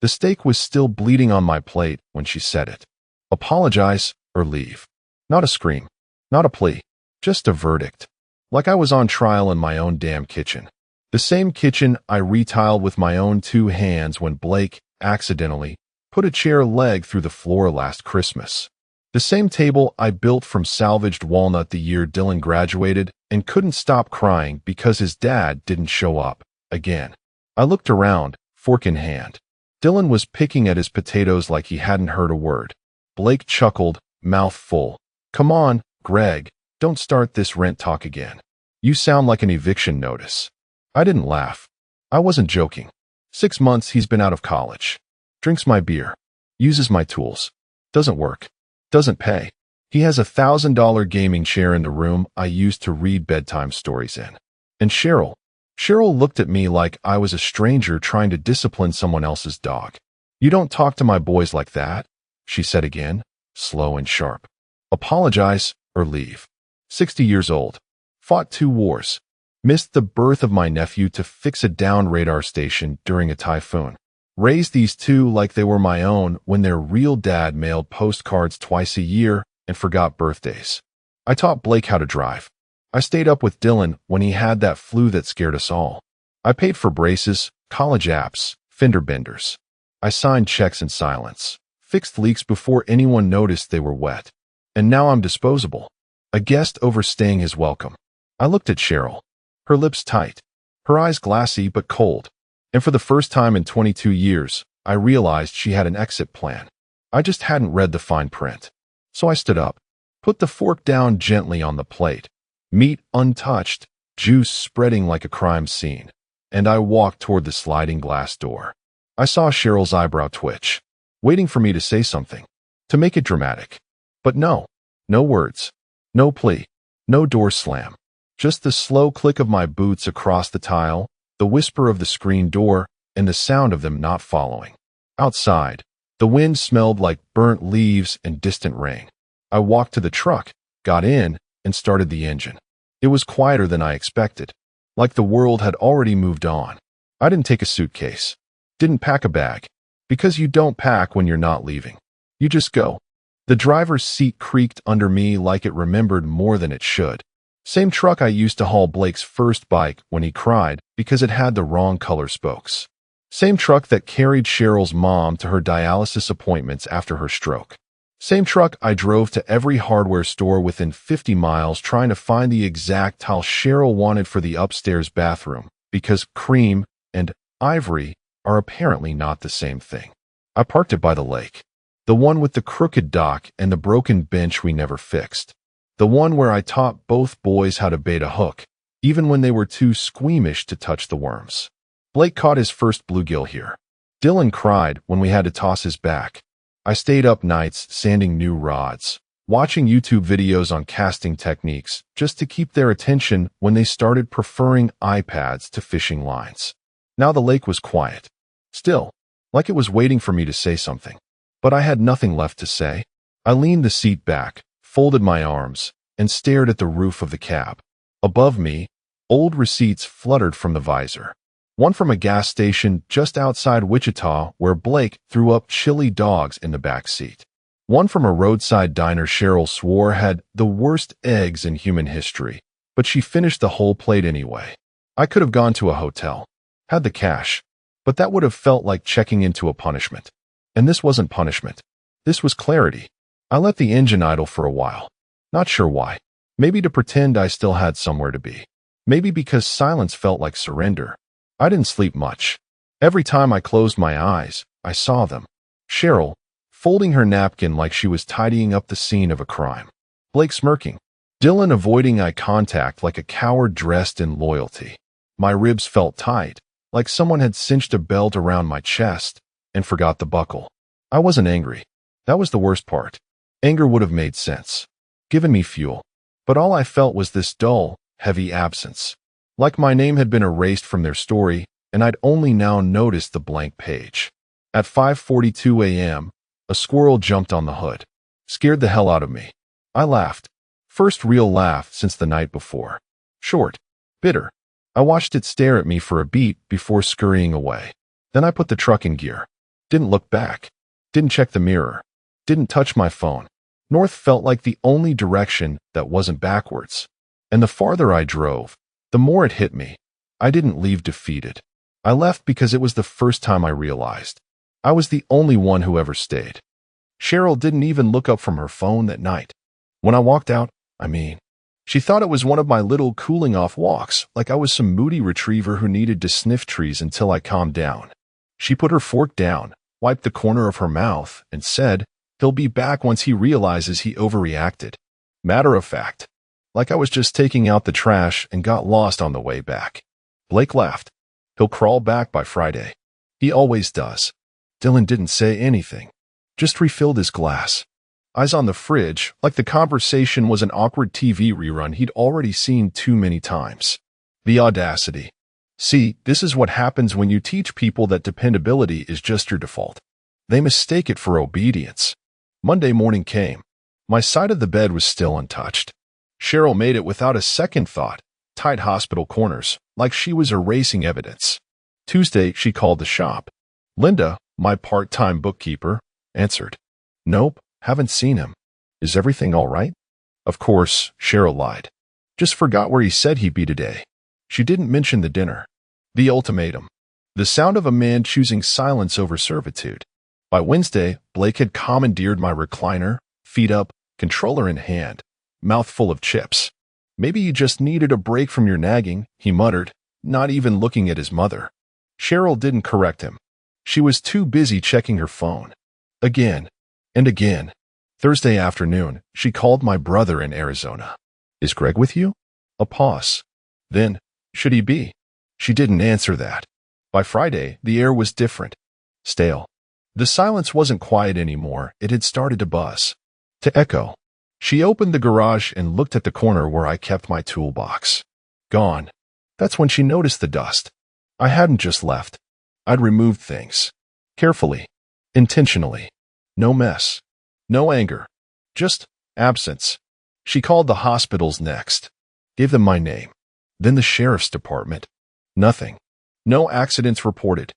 The steak was still bleeding on my plate when she said it. Apologize or leave. Not a scream. Not a plea. Just a verdict. Like I was on trial in my own damn kitchen. The same kitchen I retiled with my own 2 hands when Blake, accidentally, put a chair leg through the floor last Christmas. The same table I built from salvaged walnut the year Dylan graduated and couldn't stop crying because his dad didn't show up again. I looked around, fork in hand. Dylan was picking at his potatoes like he hadn't heard a word. Blake chuckled, mouth full. Come on, Greg, don't start this rent talk again. You sound like an eviction notice. I didn't laugh. I wasn't joking. 6 months he's been out of college. Drinks my beer. Uses my tools. Doesn't work. Doesn't pay. He has a $1,000 gaming chair in the room I used to read bedtime stories in. And Cheryl looked at me like I was a stranger trying to discipline someone else's dog. You don't talk to my boys like that, she said again, slow and sharp. Apologize or leave. 60 years old. Fought 2 wars. Missed the birth of my nephew to fix a down radar station during a typhoon. Raised these 2 like they were my own when their real dad mailed postcards twice a year and forgot birthdays. I taught Blake how to drive. I stayed up with Dylan when he had that flu that scared us all. I paid for braces, college apps, fender benders. I signed checks in silence, fixed leaks before anyone noticed they were wet. And now I'm disposable. A guest overstaying his welcome. I looked at Cheryl. Her lips tight, her eyes glassy but cold. And for the first time in 22 years, I realized she had an exit plan. I just hadn't read the fine print. So I stood up, put the fork down gently on the plate. Meat untouched, juice spreading like a crime scene, and I walked toward the sliding glass door. I saw Cheryl's eyebrow twitch, waiting for me to say something, to make it dramatic. But no words, no plea, no door slam, just the slow click of my boots across the tile, the whisper of the screen door, and the sound of them not following. Outside, the wind smelled like burnt leaves and distant rain. I walked to the truck, got in, and started the engine. It was quieter than I expected, like the world had already moved on. I didn't take a suitcase, didn't pack a bag, because you don't pack when you're not leaving. You just go. The driver's seat creaked under me like it remembered more than it should. Same truck I used to haul Blake's first bike when he cried because it had the wrong color spokes. Same truck that carried Cheryl's mom to her dialysis appointments after her stroke. Same truck I drove to every hardware store within 50 miles trying to find the exact tile Cheryl wanted for the upstairs bathroom, because cream and ivory are apparently not the same thing. I parked it by the lake. The one with the crooked dock and the broken bench we never fixed. The one where I taught both boys how to bait a hook, even when they were too squeamish to touch the worms. Blake caught his first bluegill here. Dylan cried when we had to toss his back. I stayed up nights sanding new rods, watching YouTube videos on casting techniques just to keep their attention when they started preferring iPads to fishing lines. Now the lake was quiet. Still, like it was waiting for me to say something. But I had nothing left to say. I leaned the seat back, folded my arms, and stared at the roof of the cab. Above me, old receipts fluttered from the visor. One from a gas station just outside Wichita where Blake threw up chili dogs in the back seat. One from a roadside diner Cheryl swore had the worst eggs in human history, but she finished the whole plate anyway. I could have gone to a hotel, had the cash, but that would have felt like checking into a punishment. And this wasn't punishment. This was clarity. I let the engine idle for a while. Not sure why. Maybe to pretend I still had somewhere to be. Maybe because silence felt like surrender. I didn't sleep much. Every time I closed my eyes, I saw them. Cheryl, folding her napkin like she was tidying up the scene of a crime. Blake smirking. Dylan avoiding eye contact like a coward dressed in loyalty. My ribs felt tight, like someone had cinched a belt around my chest and forgot the buckle. I wasn't angry. That was the worst part. Anger would have made sense, given me fuel. But all I felt was this dull, heavy absence. Like my name had been erased from their story, and I'd only now noticed the blank page. At 5:42 a.m., a squirrel jumped on the hood. Scared the hell out of me. I laughed. First real laugh since the night before. Short. Bitter. I watched it stare at me for a beat before scurrying away. Then I put the truck in gear. Didn't look back. Didn't check the mirror. Didn't touch my phone. North felt like the only direction that wasn't backwards. And the farther I drove, the more it hit me. I didn't leave defeated. I left because it was the first time I realized I was the only one who ever stayed. Cheryl didn't even look up from her phone that night. When I walked out, she thought it was one of my little cooling-off walks, like I was some moody retriever who needed to sniff trees until I calmed down. She put her fork down, wiped the corner of her mouth, and said, "He'll be back once he realizes he overreacted." Matter of fact, like I was just taking out the trash and got lost on the way back. Blake laughed. "He'll crawl back by Friday. He always does." Dylan didn't say anything, just refilled his glass. Eyes on the fridge, like the conversation was an awkward TV rerun he'd already seen too many times. The audacity. See, this is what happens when you teach people that dependability is just your default. They mistake it for obedience. Monday morning came. My side of the bed was still untouched. Cheryl made it without a second thought, tight hospital corners, like she was erasing evidence. Tuesday, she called the shop. Linda, my part-time bookkeeper, answered. "Nope, haven't seen him. Is everything all right?" Of course, Cheryl lied. Just forgot where he said he'd be today. She didn't mention the dinner. The ultimatum. The sound of a man choosing silence over servitude. By Wednesday, Blake had commandeered my recliner, feet up, controller in hand, mouth full of chips. "Maybe you just needed a break from your nagging," he muttered, not even looking at his mother. Cheryl didn't correct him. She was too busy checking her phone. Again and again. Thursday afternoon, she called my brother in Arizona. "Is Greg with you?" A pause. Then, "Should he be?" She didn't answer that. By Friday, the air was different. Stale. The silence wasn't quiet anymore. It had started to buzz. To echo. She opened the garage and looked at the corner where I kept my toolbox. Gone. That's when she noticed the dust. I hadn't just left. I'd removed things. Carefully. Intentionally. No mess. No anger. Just absence. She called the hospitals next. Gave them my name. Then the sheriff's department. Nothing. No accidents reported.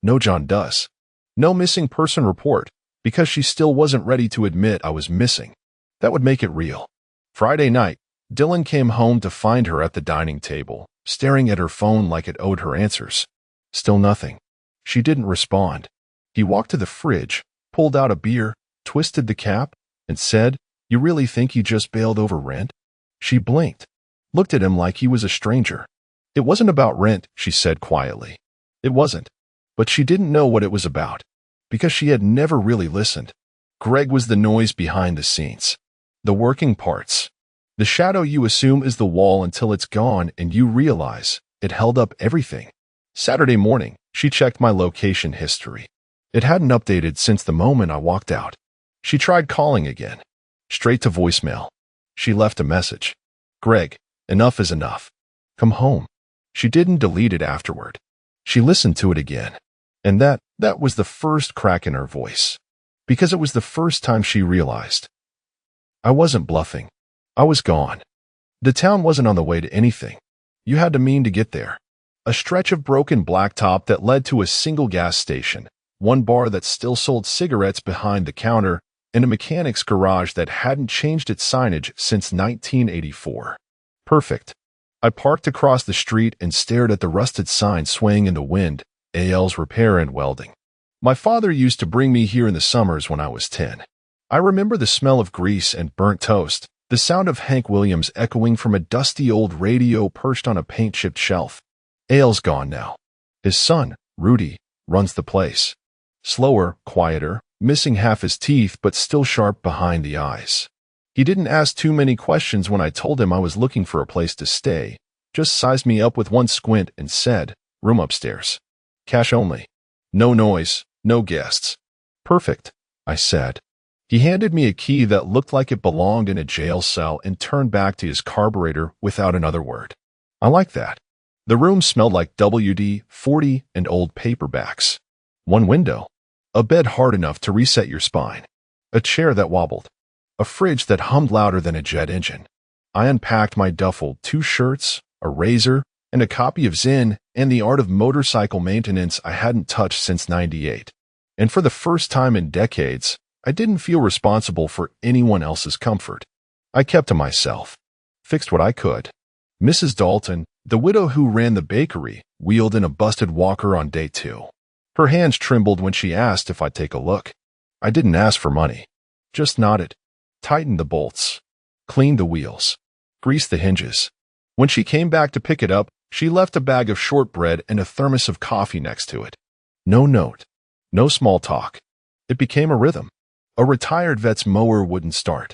No John Does. No missing person report, because she still wasn't ready to admit I was missing. That would make it real. Friday night, Dylan came home to find her at the dining table, staring at her phone like it owed her answers. Still nothing. She didn't respond. He walked to the fridge, pulled out a beer, twisted the cap, and said, "You really think he just bailed over rent?" She blinked, looked at him like he was a stranger. "It wasn't about rent," she said quietly. It wasn't. But she didn't know what it was about, because she had never really listened. Greg was the noise behind the scenes. The working parts. The shadow you assume is the wall until it's gone and you realize it held up everything. Saturday morning, she checked my location history. It hadn't updated since the moment I walked out. She tried calling again. Straight to voicemail. She left a message. "Greg, enough is enough. Come home." She didn't delete it afterward. She listened to it again. And that was the first crack in her voice. Because it was the first time she realized. I wasn't bluffing. I was gone. The town wasn't on the way to anything. You had to mean to get there. A stretch of broken blacktop that led to a single gas station, one bar that still sold cigarettes behind the counter, and a mechanic's garage that hadn't changed its signage since 1984. Perfect. I parked across the street and stared at the rusted sign swaying in the wind, AL's Repair and Welding. My father used to bring me here in the summers when I was 10. I remember the smell of grease and burnt toast, the sound of Hank Williams echoing from a dusty old radio perched on a paint-chipped shelf. Al's gone now. His son, Rudy, runs the place. Slower, quieter, missing half his teeth but still sharp behind the eyes. He didn't ask too many questions when I told him I was looking for a place to stay, just sized me up with one squint and said, "Room upstairs. Cash only. No noise, no guests." "Perfect," I said. He handed me a key that looked like it belonged in a jail cell and turned back to his carburetor without another word. I liked that. The room smelled like WD-40 and old paperbacks. One window. A bed hard enough to reset your spine. A chair that wobbled. A fridge that hummed louder than a jet engine. I unpacked my duffel, 2 shirts, a razor, and a copy of Zen and the Art of Motorcycle Maintenance I hadn't touched since '98. And for the first time in decades, I didn't feel responsible for anyone else's comfort. I kept to myself. Fixed what I could. Mrs. Dalton, the widow who ran the bakery, wheeled in a busted walker on day 2. Her hands trembled when she asked if I'd take a look. I didn't ask for money. Just nodded, tightened the bolts, cleaned the wheels, greased the hinges. When she came back to pick it up, she left a bag of shortbread and a thermos of coffee next to it. No note, no small talk. It became a rhythm. A retired vet's mower wouldn't start.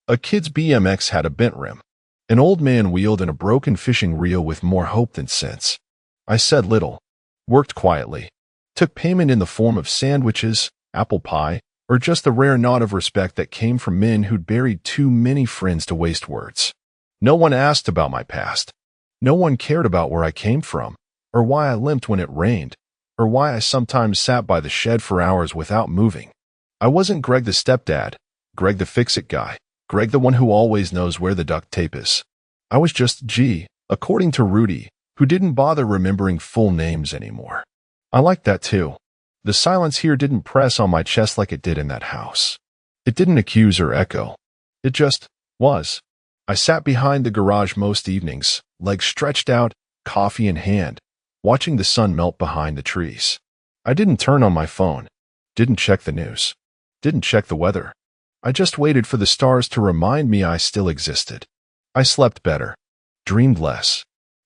A kid's BMX had a bent rim. An old man wheeled in a broken fishing reel with more hope than sense. I said little, worked quietly, took payment in the form of sandwiches, apple pie, or just the rare nod of respect that came from men who'd buried too many friends to waste words. No one asked about my past. No one cared about where I came from, or why I limped when it rained, or why I sometimes sat by the shed for hours without moving. I wasn't Greg the stepdad, Greg the fix-it guy, Greg the one who always knows where the duct tape is. I was just G, according to Rudy, who didn't bother remembering full names anymore. I liked that too. The silence here didn't press on my chest like it did in that house. It didn't accuse or echo. It just was. I sat behind the garage most evenings, legs stretched out, coffee in hand, watching the sun melt behind the trees. I didn't turn on my phone, didn't check the news, didn't check the weather. I just waited for the stars to remind me I still existed. I slept better, dreamed less.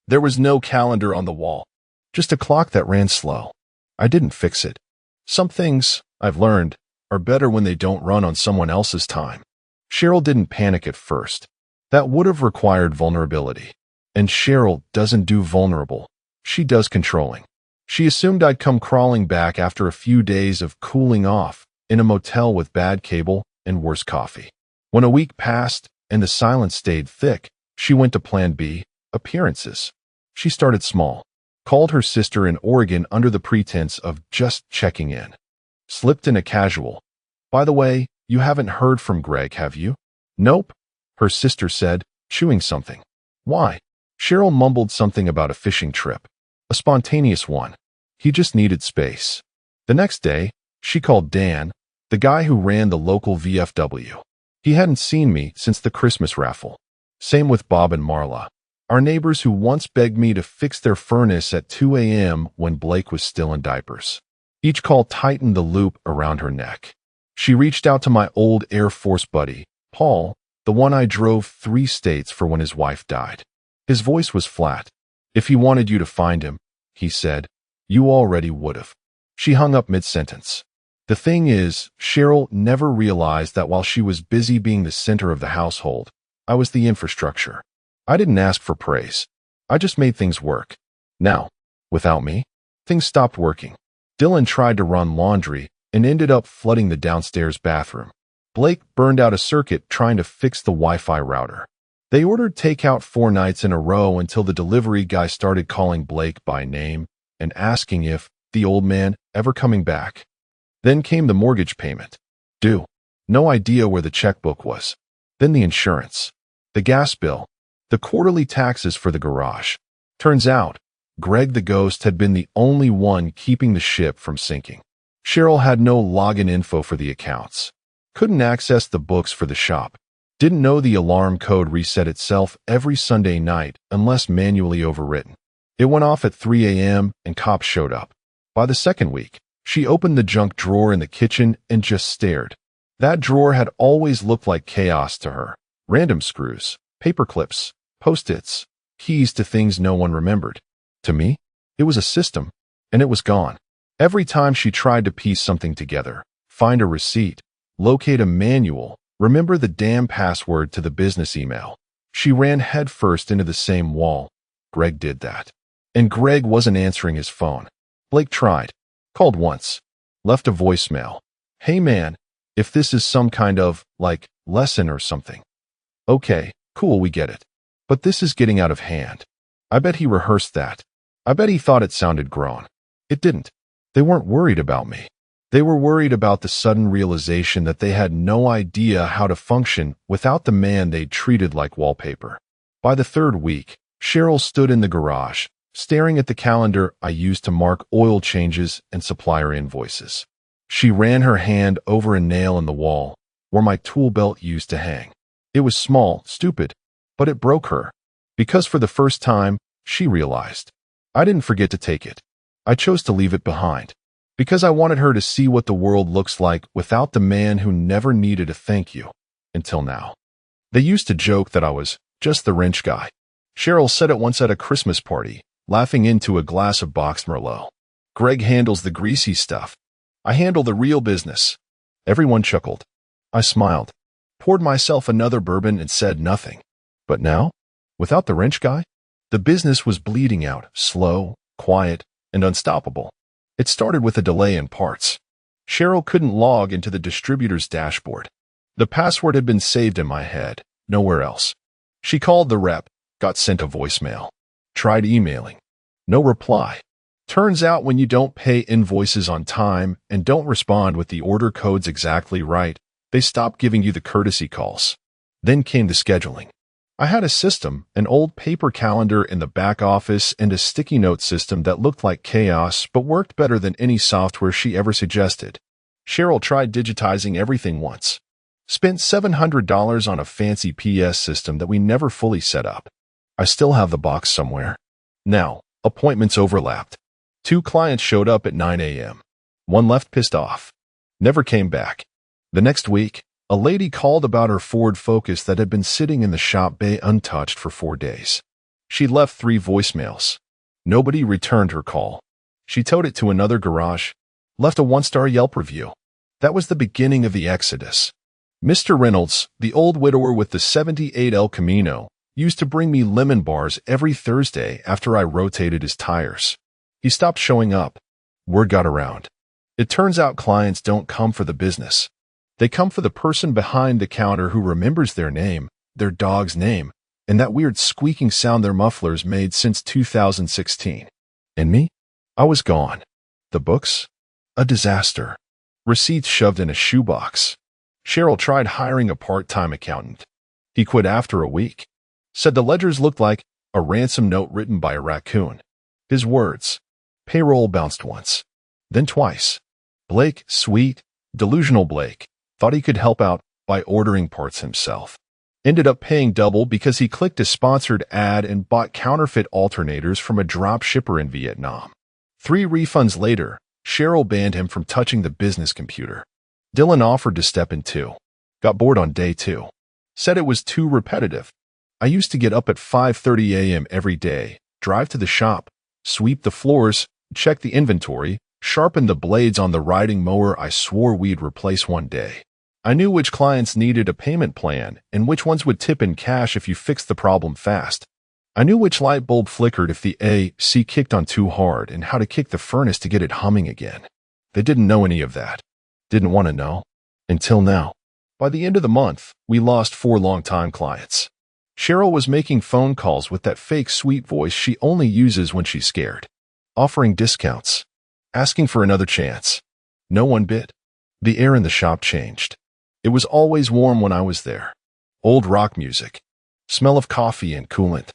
There was no calendar on the wall, just a clock that ran slow. I didn't fix it. Some things, I've learned, are better when they don't run on someone else's time. Cheryl didn't panic at first. That would have required vulnerability. And Cheryl doesn't do vulnerable. She does controlling. She assumed I'd come crawling back after a few days of cooling off in a motel with bad cable and worse coffee. When a week passed and the silence stayed thick, she went to plan B, appearances. She started small. Called her sister in Oregon under the pretense of just checking in. Slipped in a casual. By the way, you haven't heard from Greg, have you? Nope, her sister said, chewing something. Why? Cheryl mumbled something about a fishing trip. A spontaneous one. He just needed space. The next day, she called Dan, the guy who ran the local VFW. He hadn't seen me since the Christmas raffle. Same with Bob and Marla, our neighbors who once begged me to fix their furnace at 2 a.m. when Blake was still in diapers. Each call tightened the loop around her neck. She reached out to my old Air Force buddy, Paul, the one I drove 3 states for when his wife died. His voice was flat. If he wanted you to find him, he said, you already would have. She hung up mid-sentence. The thing is, Cheryl never realized that while she was busy being the center of the household, I was the infrastructure. I didn't ask for praise. I just made things work. Now, without me, things stopped working. Dylan tried to run laundry and ended up flooding the downstairs bathroom. Blake burned out a circuit trying to fix the Wi-Fi router. They ordered takeout 4 nights in a row until the delivery guy started calling Blake by name and asking if the old man ever coming back. Then came the mortgage payment. Due. No idea where the checkbook was. Then the insurance. The gas bill. The quarterly taxes for the garage. Turns out, Greg the ghost had been the only one keeping the ship from sinking. Cheryl had no login info for the accounts. Couldn't access the books for the shop. Didn't know the alarm code reset itself every Sunday night unless manually overwritten. It went off at 3 a.m. and cops showed up. By the second week, she opened the junk drawer in the kitchen and just stared. That drawer had always looked like chaos to her. Random screws, paper clips, Post-its, keys to things no one remembered. To me, it was a system, and it was gone. Every time she tried to piece something together, find a receipt, locate a manual, remember the damn password to the business email, she ran headfirst into the same wall. Greg did that. And Greg wasn't answering his phone. Blake tried. Called once. Left a voicemail. Hey man, if this is some kind of, lesson or something. Okay, cool, we get it. But this is getting out of hand. I bet he rehearsed that. I bet he thought it sounded grown. It didn't. They weren't worried about me. They were worried about the sudden realization that they had no idea how to function without the man they'd treated like wallpaper. By the 3rd week, Cheryl stood in the garage, staring at the calendar I used to mark oil changes and supplier invoices. She ran her hand over a nail in the wall, where my tool belt used to hang. It was small, stupid, but it broke her, because for the first time, she realized. I didn't forget to take it. I chose to leave it behind. Because I wanted her to see what the world looks like without the man who never needed a thank you. Until now. They used to joke that I was just the wrench guy. Cheryl said it once at a Christmas party, laughing into a glass of boxed Merlot. Greg handles the greasy stuff. I handle the real business. Everyone chuckled. I smiled, poured myself another bourbon and said nothing. But now, without the wrench guy, the business was bleeding out, slow, quiet, and unstoppable. It started with a delay in parts. Cheryl couldn't log into the distributor's dashboard. The password had been saved in my head, nowhere else. She called the rep, got sent a voicemail. Tried emailing. No reply. Turns out when you don't pay invoices on time and don't respond with the order codes exactly right, they stop giving you the courtesy calls. Then came the scheduling. I had a system, an old paper calendar in the back office and a sticky note system that looked like chaos but worked better than any software she ever suggested. Cheryl tried digitizing everything once. Spent $700 on a fancy PS system that we never fully set up. I still have the box somewhere. Now, appointments overlapped. 2 clients showed up at 9 a.m. One left pissed off. Never came back. The next week, a lady called about her Ford Focus that had been sitting in the shop bay untouched for 4 days. She left 3 voicemails. Nobody returned her call. She towed it to another garage, left a 1-star Yelp review. That was the beginning of the exodus. Mr. Reynolds, the old widower with the 78 El Camino, used to bring me lemon bars every Thursday after I rotated his tires. He stopped showing up. Word got around. It turns out clients don't come for the business. They come for the person behind the counter who remembers their name, their dog's name, and that weird squeaking sound their mufflers made since 2016. And me? I was gone. The books? A disaster. Receipts shoved in a shoebox. Cheryl tried hiring a part-time accountant. He quit after a week. Said the ledgers looked like a ransom note written by a raccoon. His words. Payroll bounced once. Then twice. Blake, sweet, delusional Blake, thought he could help out by ordering parts himself. Ended up paying double because he clicked a sponsored ad and bought counterfeit alternators from a drop shipper in Vietnam. 3 refunds later, Cheryl banned him from touching the business computer. Dylan offered to step in too. Got bored on day 2. Said it was too repetitive. I used to get up at 5:30 a.m. every day, drive to the shop, sweep the floors, check the inventory, sharpen the blades on the riding mower I swore we'd replace one day. I knew which clients needed a payment plan and which ones would tip in cash if you fixed the problem fast. I knew which light bulb flickered if the AC kicked on too hard and how to kick the furnace to get it humming again. They didn't know any of that. Didn't want to know. Until now. By the end of the month, we lost 4 long-time clients. Cheryl was making phone calls with that fake sweet voice she only uses when she's scared. Offering discounts. Asking for another chance. No one bit. The air in the shop changed. It was always warm when I was there. Old rock music. Smell of coffee and coolant.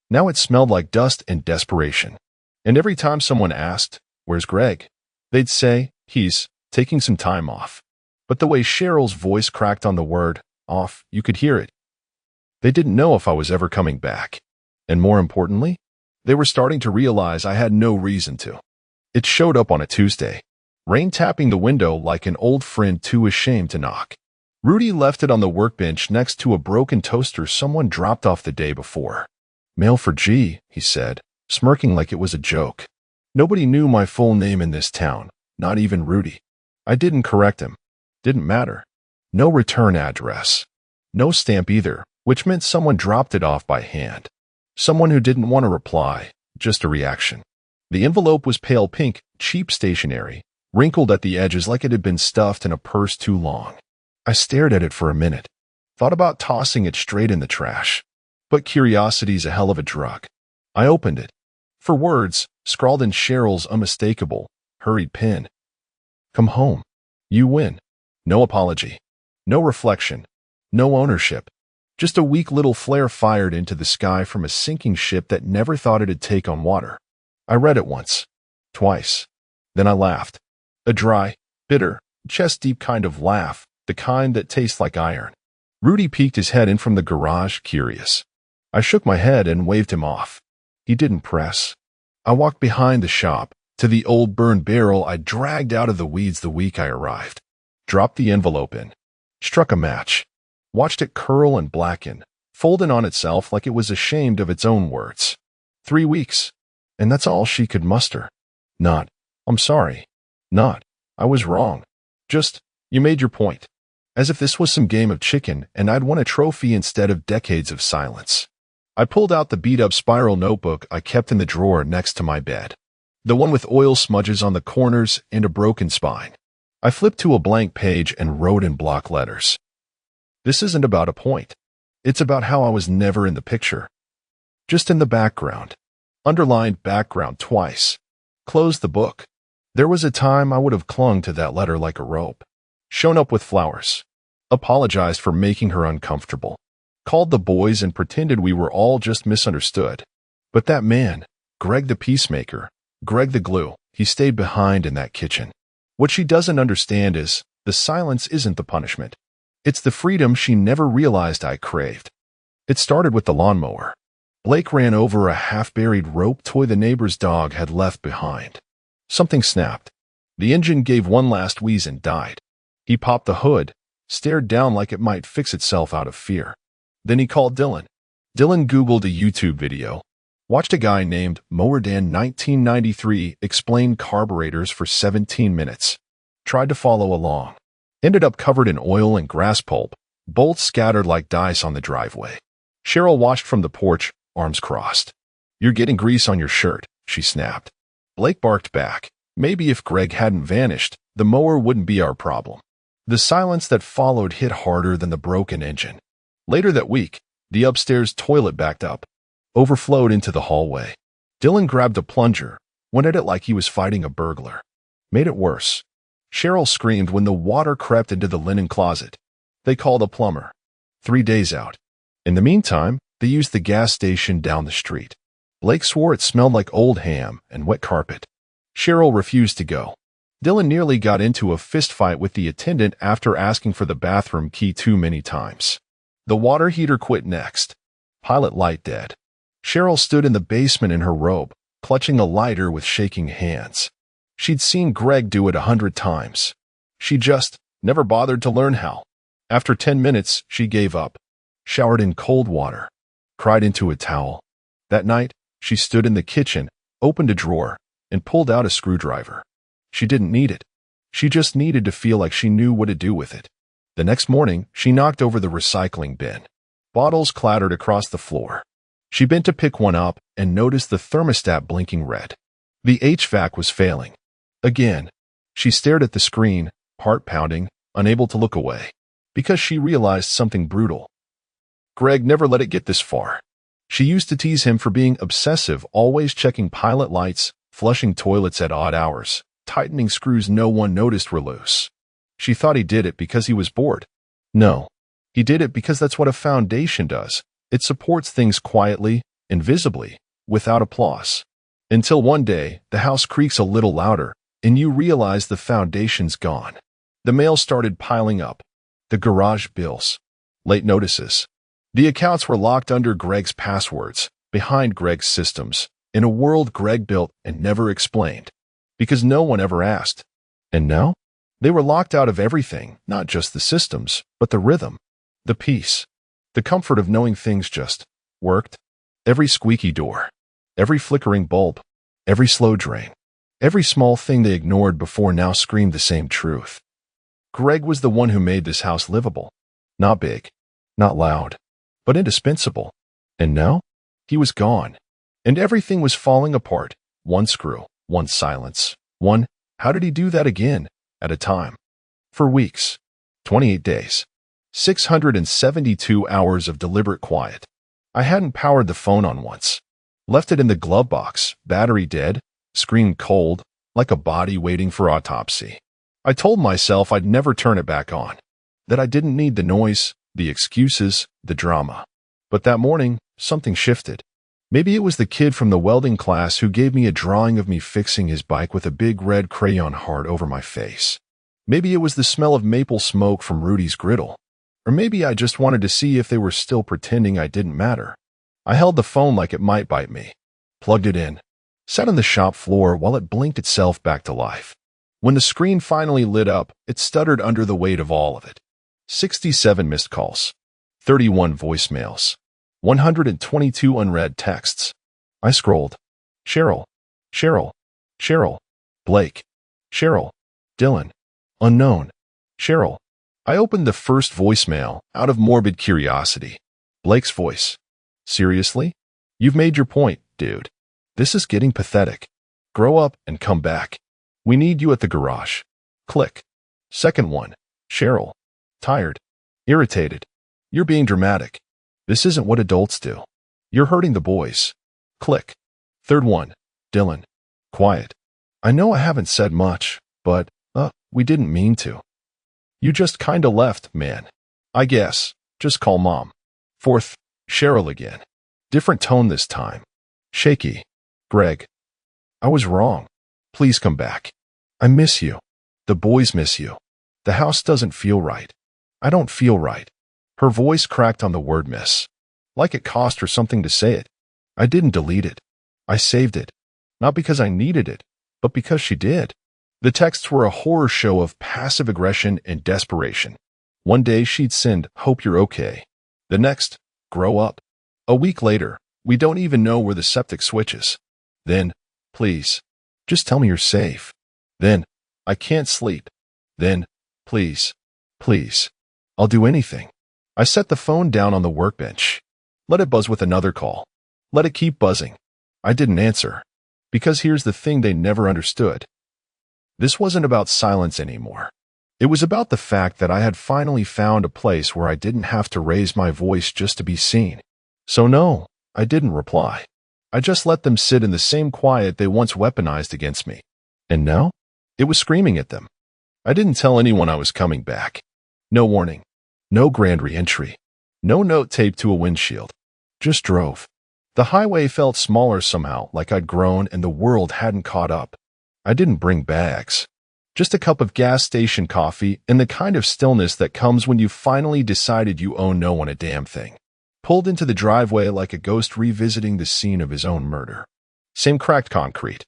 Now it smelled like dust and desperation. And every time someone asked, "Where's Greg?" they'd say, "He's taking some time off." But the way Cheryl's voice cracked on the word, off, you could hear it. They didn't know if I was ever coming back. And more importantly, they were starting to realize I had no reason to. It showed up on a Tuesday. Rain tapping the window like an old friend too ashamed to knock. Rudy left it on the workbench next to a broken toaster someone dropped off the day before. "Mail for G," he said, smirking like it was a joke. Nobody knew my full name in this town, not even Rudy. I didn't correct him. Didn't matter. No return address. No stamp either, which meant someone dropped it off by hand. Someone who didn't want to reply, just a reaction. The envelope was pale pink, cheap stationery, wrinkled at the edges like it had been stuffed in a purse too long. I stared at it for a minute, thought about tossing it straight in the trash. But curiosity's a hell of a drug. I opened it. For words, scrawled in Cheryl's unmistakable, hurried pen. "Come home. You win." No apology. No reflection. No ownership. Just a weak little flare fired into the sky from a sinking ship that never thought it'd take on water. I read it once. Twice. Then I laughed. A dry, bitter, chest-deep kind of laugh, the kind that tastes like iron. Rudy peeked his head in from the garage, curious. I shook my head and waved him off. He didn't press. I walked behind the shop, to the old burned barrel I dragged out of the weeds the week I arrived. Dropped the envelope in. Struck a match. Watched it curl and blacken, folding on itself like it was ashamed of its own words. 3 weeks. And that's all she could muster. Not, I'm sorry. Not, I was wrong. Just, you made your point. As if this was some game of chicken and I'd won a trophy instead of decades of silence. I pulled out the beat-up spiral notebook I kept in the drawer next to my bed. The one with oil smudges on the corners and a broken spine. I flipped to a blank page and wrote in block letters. This isn't about a point. It's about how I was never in the picture. Just in the background. Underlined background twice. Closed the book. There was a time I would have clung to that letter like a rope. Shown up with flowers. Apologized for making her uncomfortable. Called the boys and pretended we were all just misunderstood. But that man, Greg the peacemaker, Greg the glue, he stayed behind in that kitchen. What she doesn't understand is, the silence isn't the punishment. It's the freedom she never realized I craved. It started with the lawnmower. Blake ran over a half-buried rope toy the neighbor's dog had left behind. Something snapped. The engine gave one last wheeze and died. He popped the hood, stared down like it might fix itself out of fear. Then he called Dylan. Dylan Googled a YouTube video. Watched a guy named Mowerdan 1993 explain carburetors for 17 minutes. Tried to follow along. Ended up covered in oil and grass pulp, bolts scattered like dice on the driveway. Cheryl watched from the porch, arms crossed. You're getting grease on your shirt, she snapped. Blake barked back. Maybe if Greg hadn't vanished, the mower wouldn't be our problem. The silence that followed hit harder than the broken engine. Later that week, the upstairs toilet backed up. Overflowed into the hallway. Dylan grabbed a plunger, went at it like he was fighting a burglar. Made it worse. Cheryl screamed when the water crept into the linen closet. They called a plumber. 3 days out. In the meantime, they used the gas station down the street. Blake swore it smelled like old ham and wet carpet. Cheryl refused to go. Dylan nearly got into a fistfight with the attendant after asking for the bathroom key too many times. The water heater quit next. Pilot light dead. Cheryl stood in the basement in her robe, clutching a lighter with shaking hands. She'd seen Greg do it 100 times. She just never bothered to learn how. After 10 minutes, she gave up. Showered in cold water. Cried into a towel. That night, she stood in the kitchen, opened a drawer, and pulled out a screwdriver. She didn't need it. She just needed to feel like she knew what to do with it. The next morning, she knocked over the recycling bin. Bottles clattered across the floor. She bent to pick one up and noticed the thermostat blinking red. The HVAC was failing. Again, she stared at the screen, heart pounding, unable to look away, because she realized something brutal. Greg never let it get this far. She used to tease him for being obsessive, always checking pilot lights, flushing toilets at odd hours, tightening screws no one noticed were loose. She thought he did it because he was bored. No, he did it because that's what a foundation does. It supports things quietly, invisibly, without applause. Until one day, the house creaks a little louder, and you realize the foundation's gone. The mail started piling up. The garage bills. Late notices. The accounts were locked under Greg's passwords, behind Greg's systems, in a world Greg built and never explained. Because no one ever asked. And now? They were locked out of everything, not just the systems, but the rhythm, the peace, the comfort of knowing things just worked. Every squeaky door, every flickering bulb, every slow drain, every small thing they ignored before now screamed the same truth. Greg was the one who made this house livable. Not big, not loud, but indispensable. And now? He was gone. And everything was falling apart. One screw, one silence, one, how did he do that again, at a time? For weeks. 28 days. 672 hours of deliberate quiet. I hadn't powered the phone on once. Left it in the glove box, battery dead, screen cold, like a body waiting for autopsy. I told myself I'd never turn it back on. That I didn't need the noise, the excuses, the drama. But that morning, something shifted. Maybe it was the kid from the welding class who gave me a drawing of me fixing his bike with a big red crayon heart over my face. Maybe it was the smell of maple smoke from Rudy's griddle. Or maybe I just wanted to see if they were still pretending I didn't matter. I held the phone like it might bite me. Plugged it in. sat on the shop floor while it blinked itself back to life. When the screen finally lit up, it stuttered under the weight of all of it. 67 missed calls, 31 voicemails, 122 unread texts. I scrolled. Cheryl, Cheryl, Cheryl, Blake, Cheryl, Dylan, unknown, Cheryl. I opened the first voicemail out of morbid curiosity. Blake's voice. Seriously? You've made your point, dude. This is getting pathetic. Grow up and come back. We need you at the garage. Click. Second one. Cheryl. Tired. Irritated. You're being dramatic. This isn't what adults do. You're hurting the boys. Click. Third one. Dylan. Quiet. I know I haven't said much, but, we didn't mean to. You just kinda left, man. I guess. Just call mom. Fourth. Cheryl again. Different tone this time. Shaky. Greg. I was wrong. Please come back. I miss you. The boys miss you. The house doesn't feel right. I don't feel right. Her voice cracked on the word miss. Like it cost her something to say it. I didn't delete it. I saved it. Not because I needed it, but because she did. The texts were a horror show of passive aggression and desperation. One day she'd send, hope you're okay. The next, grow up. A week later, we don't even know where the septic switch is. Then, please, just tell me you're safe. Then, I can't sleep. Then, please, please, I'll do anything. I set the phone down on the workbench. Let it buzz with another call. Let it keep buzzing. I didn't answer. Because here's the thing they never understood. This wasn't about silence anymore. It was about the fact that I had finally found a place where I didn't have to raise my voice just to be seen. So no, I didn't reply. I just let them sit in the same quiet they once weaponized against me. And now? It was screaming at them. I didn't tell anyone I was coming back. No warning. No grand re-entry. No note taped to a windshield. Just drove. The highway felt smaller somehow, like I'd grown and the world hadn't caught up. I didn't bring bags. Just a cup of gas station coffee and the kind of stillness that comes when you've finally decided you owe no one a damn thing. Pulled into the driveway like a ghost revisiting the scene of his own murder. Same cracked concrete.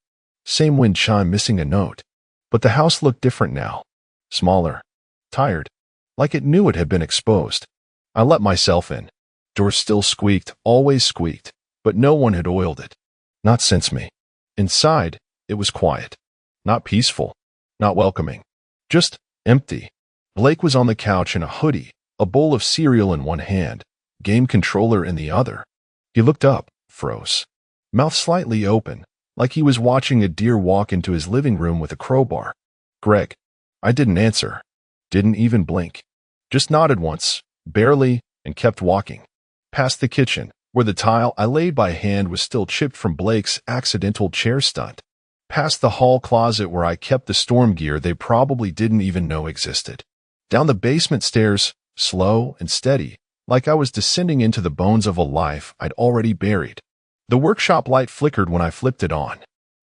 Same wind chime missing a note. But the house looked different now. Smaller. Tired. Like it knew it had been exposed. I let myself in. Door still squeaked, always squeaked, but no one had oiled it. Not since me. Inside, it was quiet. Not peaceful. Not welcoming. Just empty. Blake was on the couch in a hoodie, a bowl of cereal in one hand, game controller in the other. He looked up, froze. Mouth slightly open, like he was watching a deer walk into his living room with a crowbar. Greg. I didn't answer. Didn't even blink. Just nodded once, barely, and kept walking. Past the kitchen, where the tile I laid by hand was still chipped from Blake's accidental chair stunt. Past the hall closet where I kept the storm gear they probably didn't even know existed. Down the basement stairs, slow and steady, like I was descending into the bones of a life I'd already buried. The workshop light flickered when I flipped it on.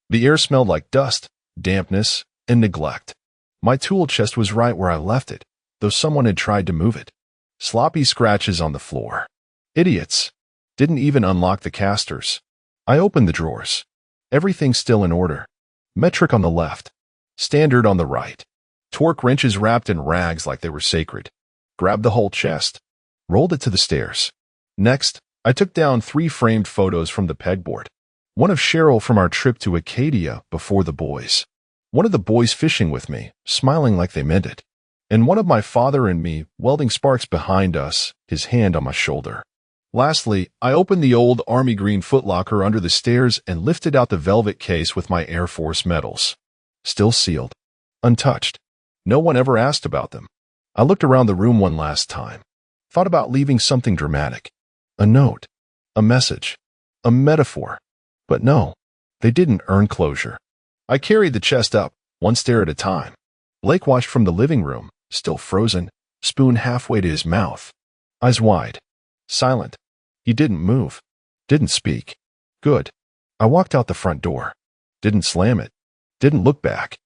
The air smelled like dust, dampness, and neglect. My tool chest was right where I left it, though someone had tried to move it. Sloppy scratches on the floor. Idiots. Didn't even unlock the casters. I opened the drawers. Everything still in order. Metric on the left. Standard on the right. Torque wrenches wrapped in rags like they were sacred. Grabbed the whole chest. Rolled it to the stairs. Next, I took down 3 framed photos from the pegboard. One of Cheryl from our trip to Acadia before the boys. One of the boys fishing with me, smiling like they meant it. And one of my father and me welding sparks behind us, his hand on my shoulder. Lastly, I opened the old army green footlocker under the stairs and lifted out the velvet case with my Air Force medals. Still sealed. Untouched. No one ever asked about them. I looked around the room one last time. Thought about leaving something dramatic. A note. A message. A metaphor. But no, they didn't earn closure. I carried the chest up, one stair at a time. Blake watched from the living room, still frozen, spoon halfway to his mouth. Eyes wide. Silent. He didn't move. Didn't speak. Good. I walked out the front door. Didn't slam it. Didn't look back.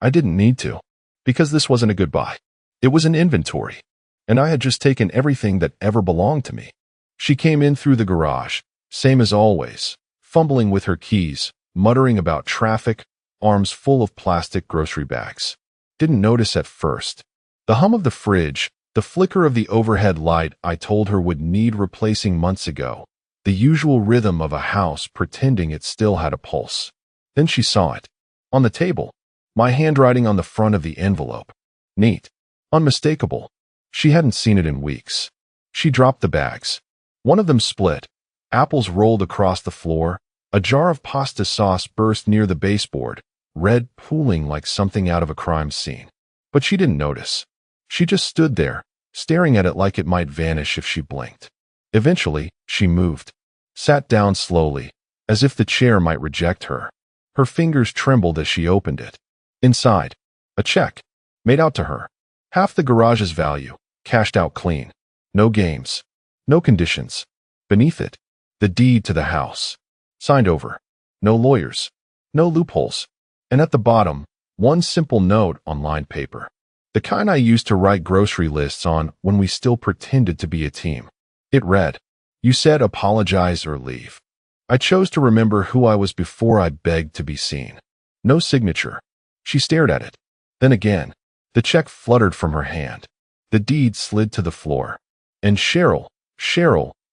I didn't need to. Because this wasn't a goodbye. It was an inventory. And I had just taken everything that ever belonged to me. She came in through the garage, same as always, fumbling with her keys, muttering about traffic, arms full of plastic grocery bags. Didn't notice at first. The hum of the fridge, the flicker of the overhead light I told her would need replacing months ago, the usual rhythm of a house pretending it still had a pulse. Then she saw it. On the table, my handwriting on the front of the envelope. Neat. Unmistakable. She hadn't seen it in weeks. She dropped the bags. One of them split. Apples rolled across the floor. A jar of pasta sauce burst near the baseboard, red pooling like something out of a crime scene. But she didn't notice. She just stood there, staring at it like it might vanish if she blinked. Eventually, she moved. Sat down slowly, as if the chair might reject her. Her fingers trembled as she opened it. Inside, a check, made out to her. Half the garage's value, cashed out clean. No games. No conditions. Beneath it, the deed to the house. Signed over. No lawyers. No loopholes. And at the bottom, one simple note on lined paper. The kind I used to write grocery lists on when we still pretended to be a team. It read, "You said apologize or leave." I chose to remember who I was before I begged to be seen. No signature. She stared at it. Then again, the check fluttered from her hand. The deed slid to the floor. And Cheryl,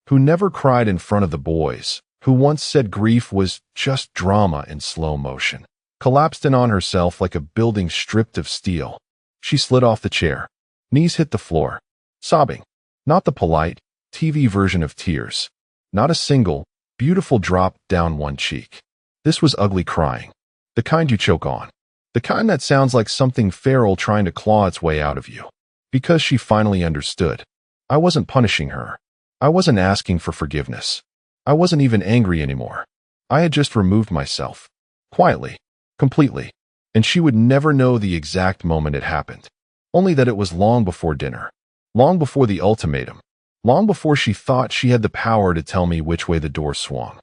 who never cried in front of the boys, who once said grief was just drama in slow motion, collapsed in on herself like a building stripped of steel. She slid off the chair. Knees hit the floor. Sobbing. Not the polite, TV version of tears. Not a single, beautiful drop down one cheek. This was ugly crying. The kind you choke on. The kind that sounds like something feral trying to claw its way out of you. Because she finally understood. I wasn't punishing her. I wasn't asking for forgiveness. I wasn't even angry anymore. I had just removed myself. Quietly. Completely. And she would never know the exact moment it happened. Only that it was long before dinner. Long before the ultimatum. Long before she thought she had the power to tell me which way the door swung.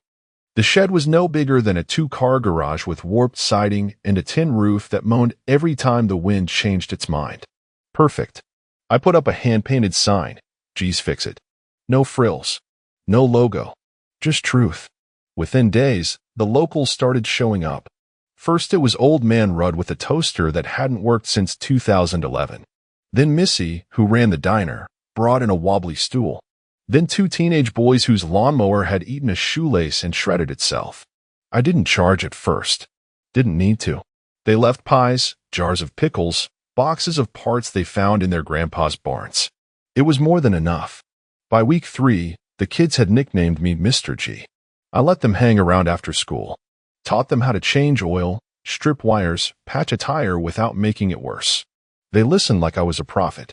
The shed was no bigger than a two-car garage with warped siding and a tin roof that moaned every time the wind changed its mind. Perfect. I put up a hand-painted sign. Geez, fix it. No frills. No logo. Just truth. Within days, the locals started showing up. First, it was Old Man Rudd with a toaster that hadn't worked since 2011. Then Missy, who ran the diner, brought in a wobbly stool. Then two teenage boys whose lawnmower had eaten a shoelace and shredded itself. I didn't charge at first. Didn't need to. They left pies, jars of pickles, boxes of parts they found in their grandpa's barns. It was more than enough. By week 3, the kids had nicknamed me Mr. G. I let them hang around after school. Taught them how to change oil, strip wires, patch a tire without making it worse. They listened like I was a prophet.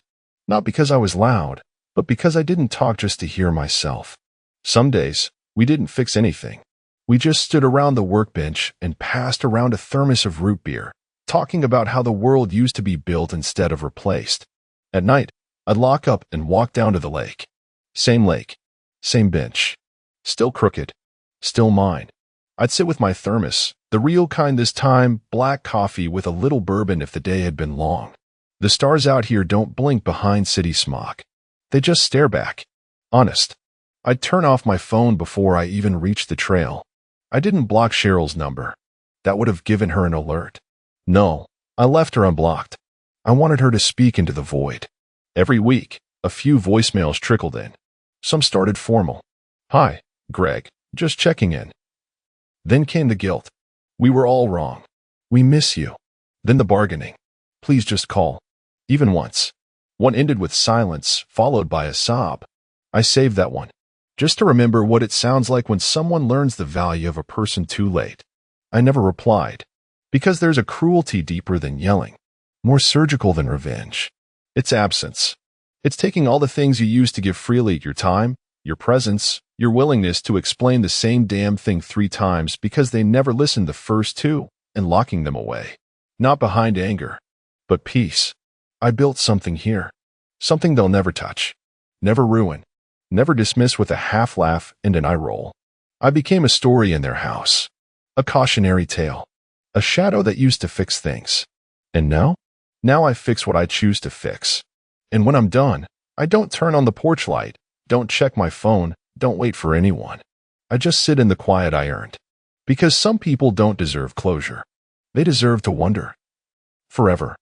Not because I was loud, but because I didn't talk just to hear myself. Some days, we didn't fix anything. We just stood around the workbench and passed around a thermos of root beer, talking about how the world used to be built instead of replaced. At night, I'd lock up and walk down to the lake. Same lake. Same bench. Still crooked. Still mine. I'd sit with my thermos, the real kind this time, black coffee with a little bourbon if the day had been long. The stars out here don't blink behind city smog. They just stare back. Honest. I'd turn off my phone before I even reached the trail. I didn't block Cheryl's number. That would have given her an alert. No, I left her unblocked. I wanted her to speak into the void. Every week, a few voicemails trickled in. Some started formal. "Hi, Greg, just checking in." Then came the guilt. "We were all wrong. We miss you." Then the bargaining. "Please just call." Even once. One ended with silence, followed by a sob. I saved that one, just to remember what it sounds like when someone learns the value of a person too late. I never replied, because there's a cruelty deeper than yelling, more surgical than revenge. It's absence. It's taking all the things you used to give freely, your time, your presence, your willingness to explain the same damn thing 3 times because they never listened the first 2, and locking them away. Not behind anger, but peace. I built something here. Something they'll never touch. Never ruin. Never dismiss with a half laugh and an eye roll. I became a story in their house. A cautionary tale. A shadow that used to fix things. And now? Now I fix what I choose to fix. And when I'm done, I don't turn on the porch light, don't check my phone, don't wait for anyone. I just sit in the quiet I earned. Because some people don't deserve closure. They deserve to wonder. Forever.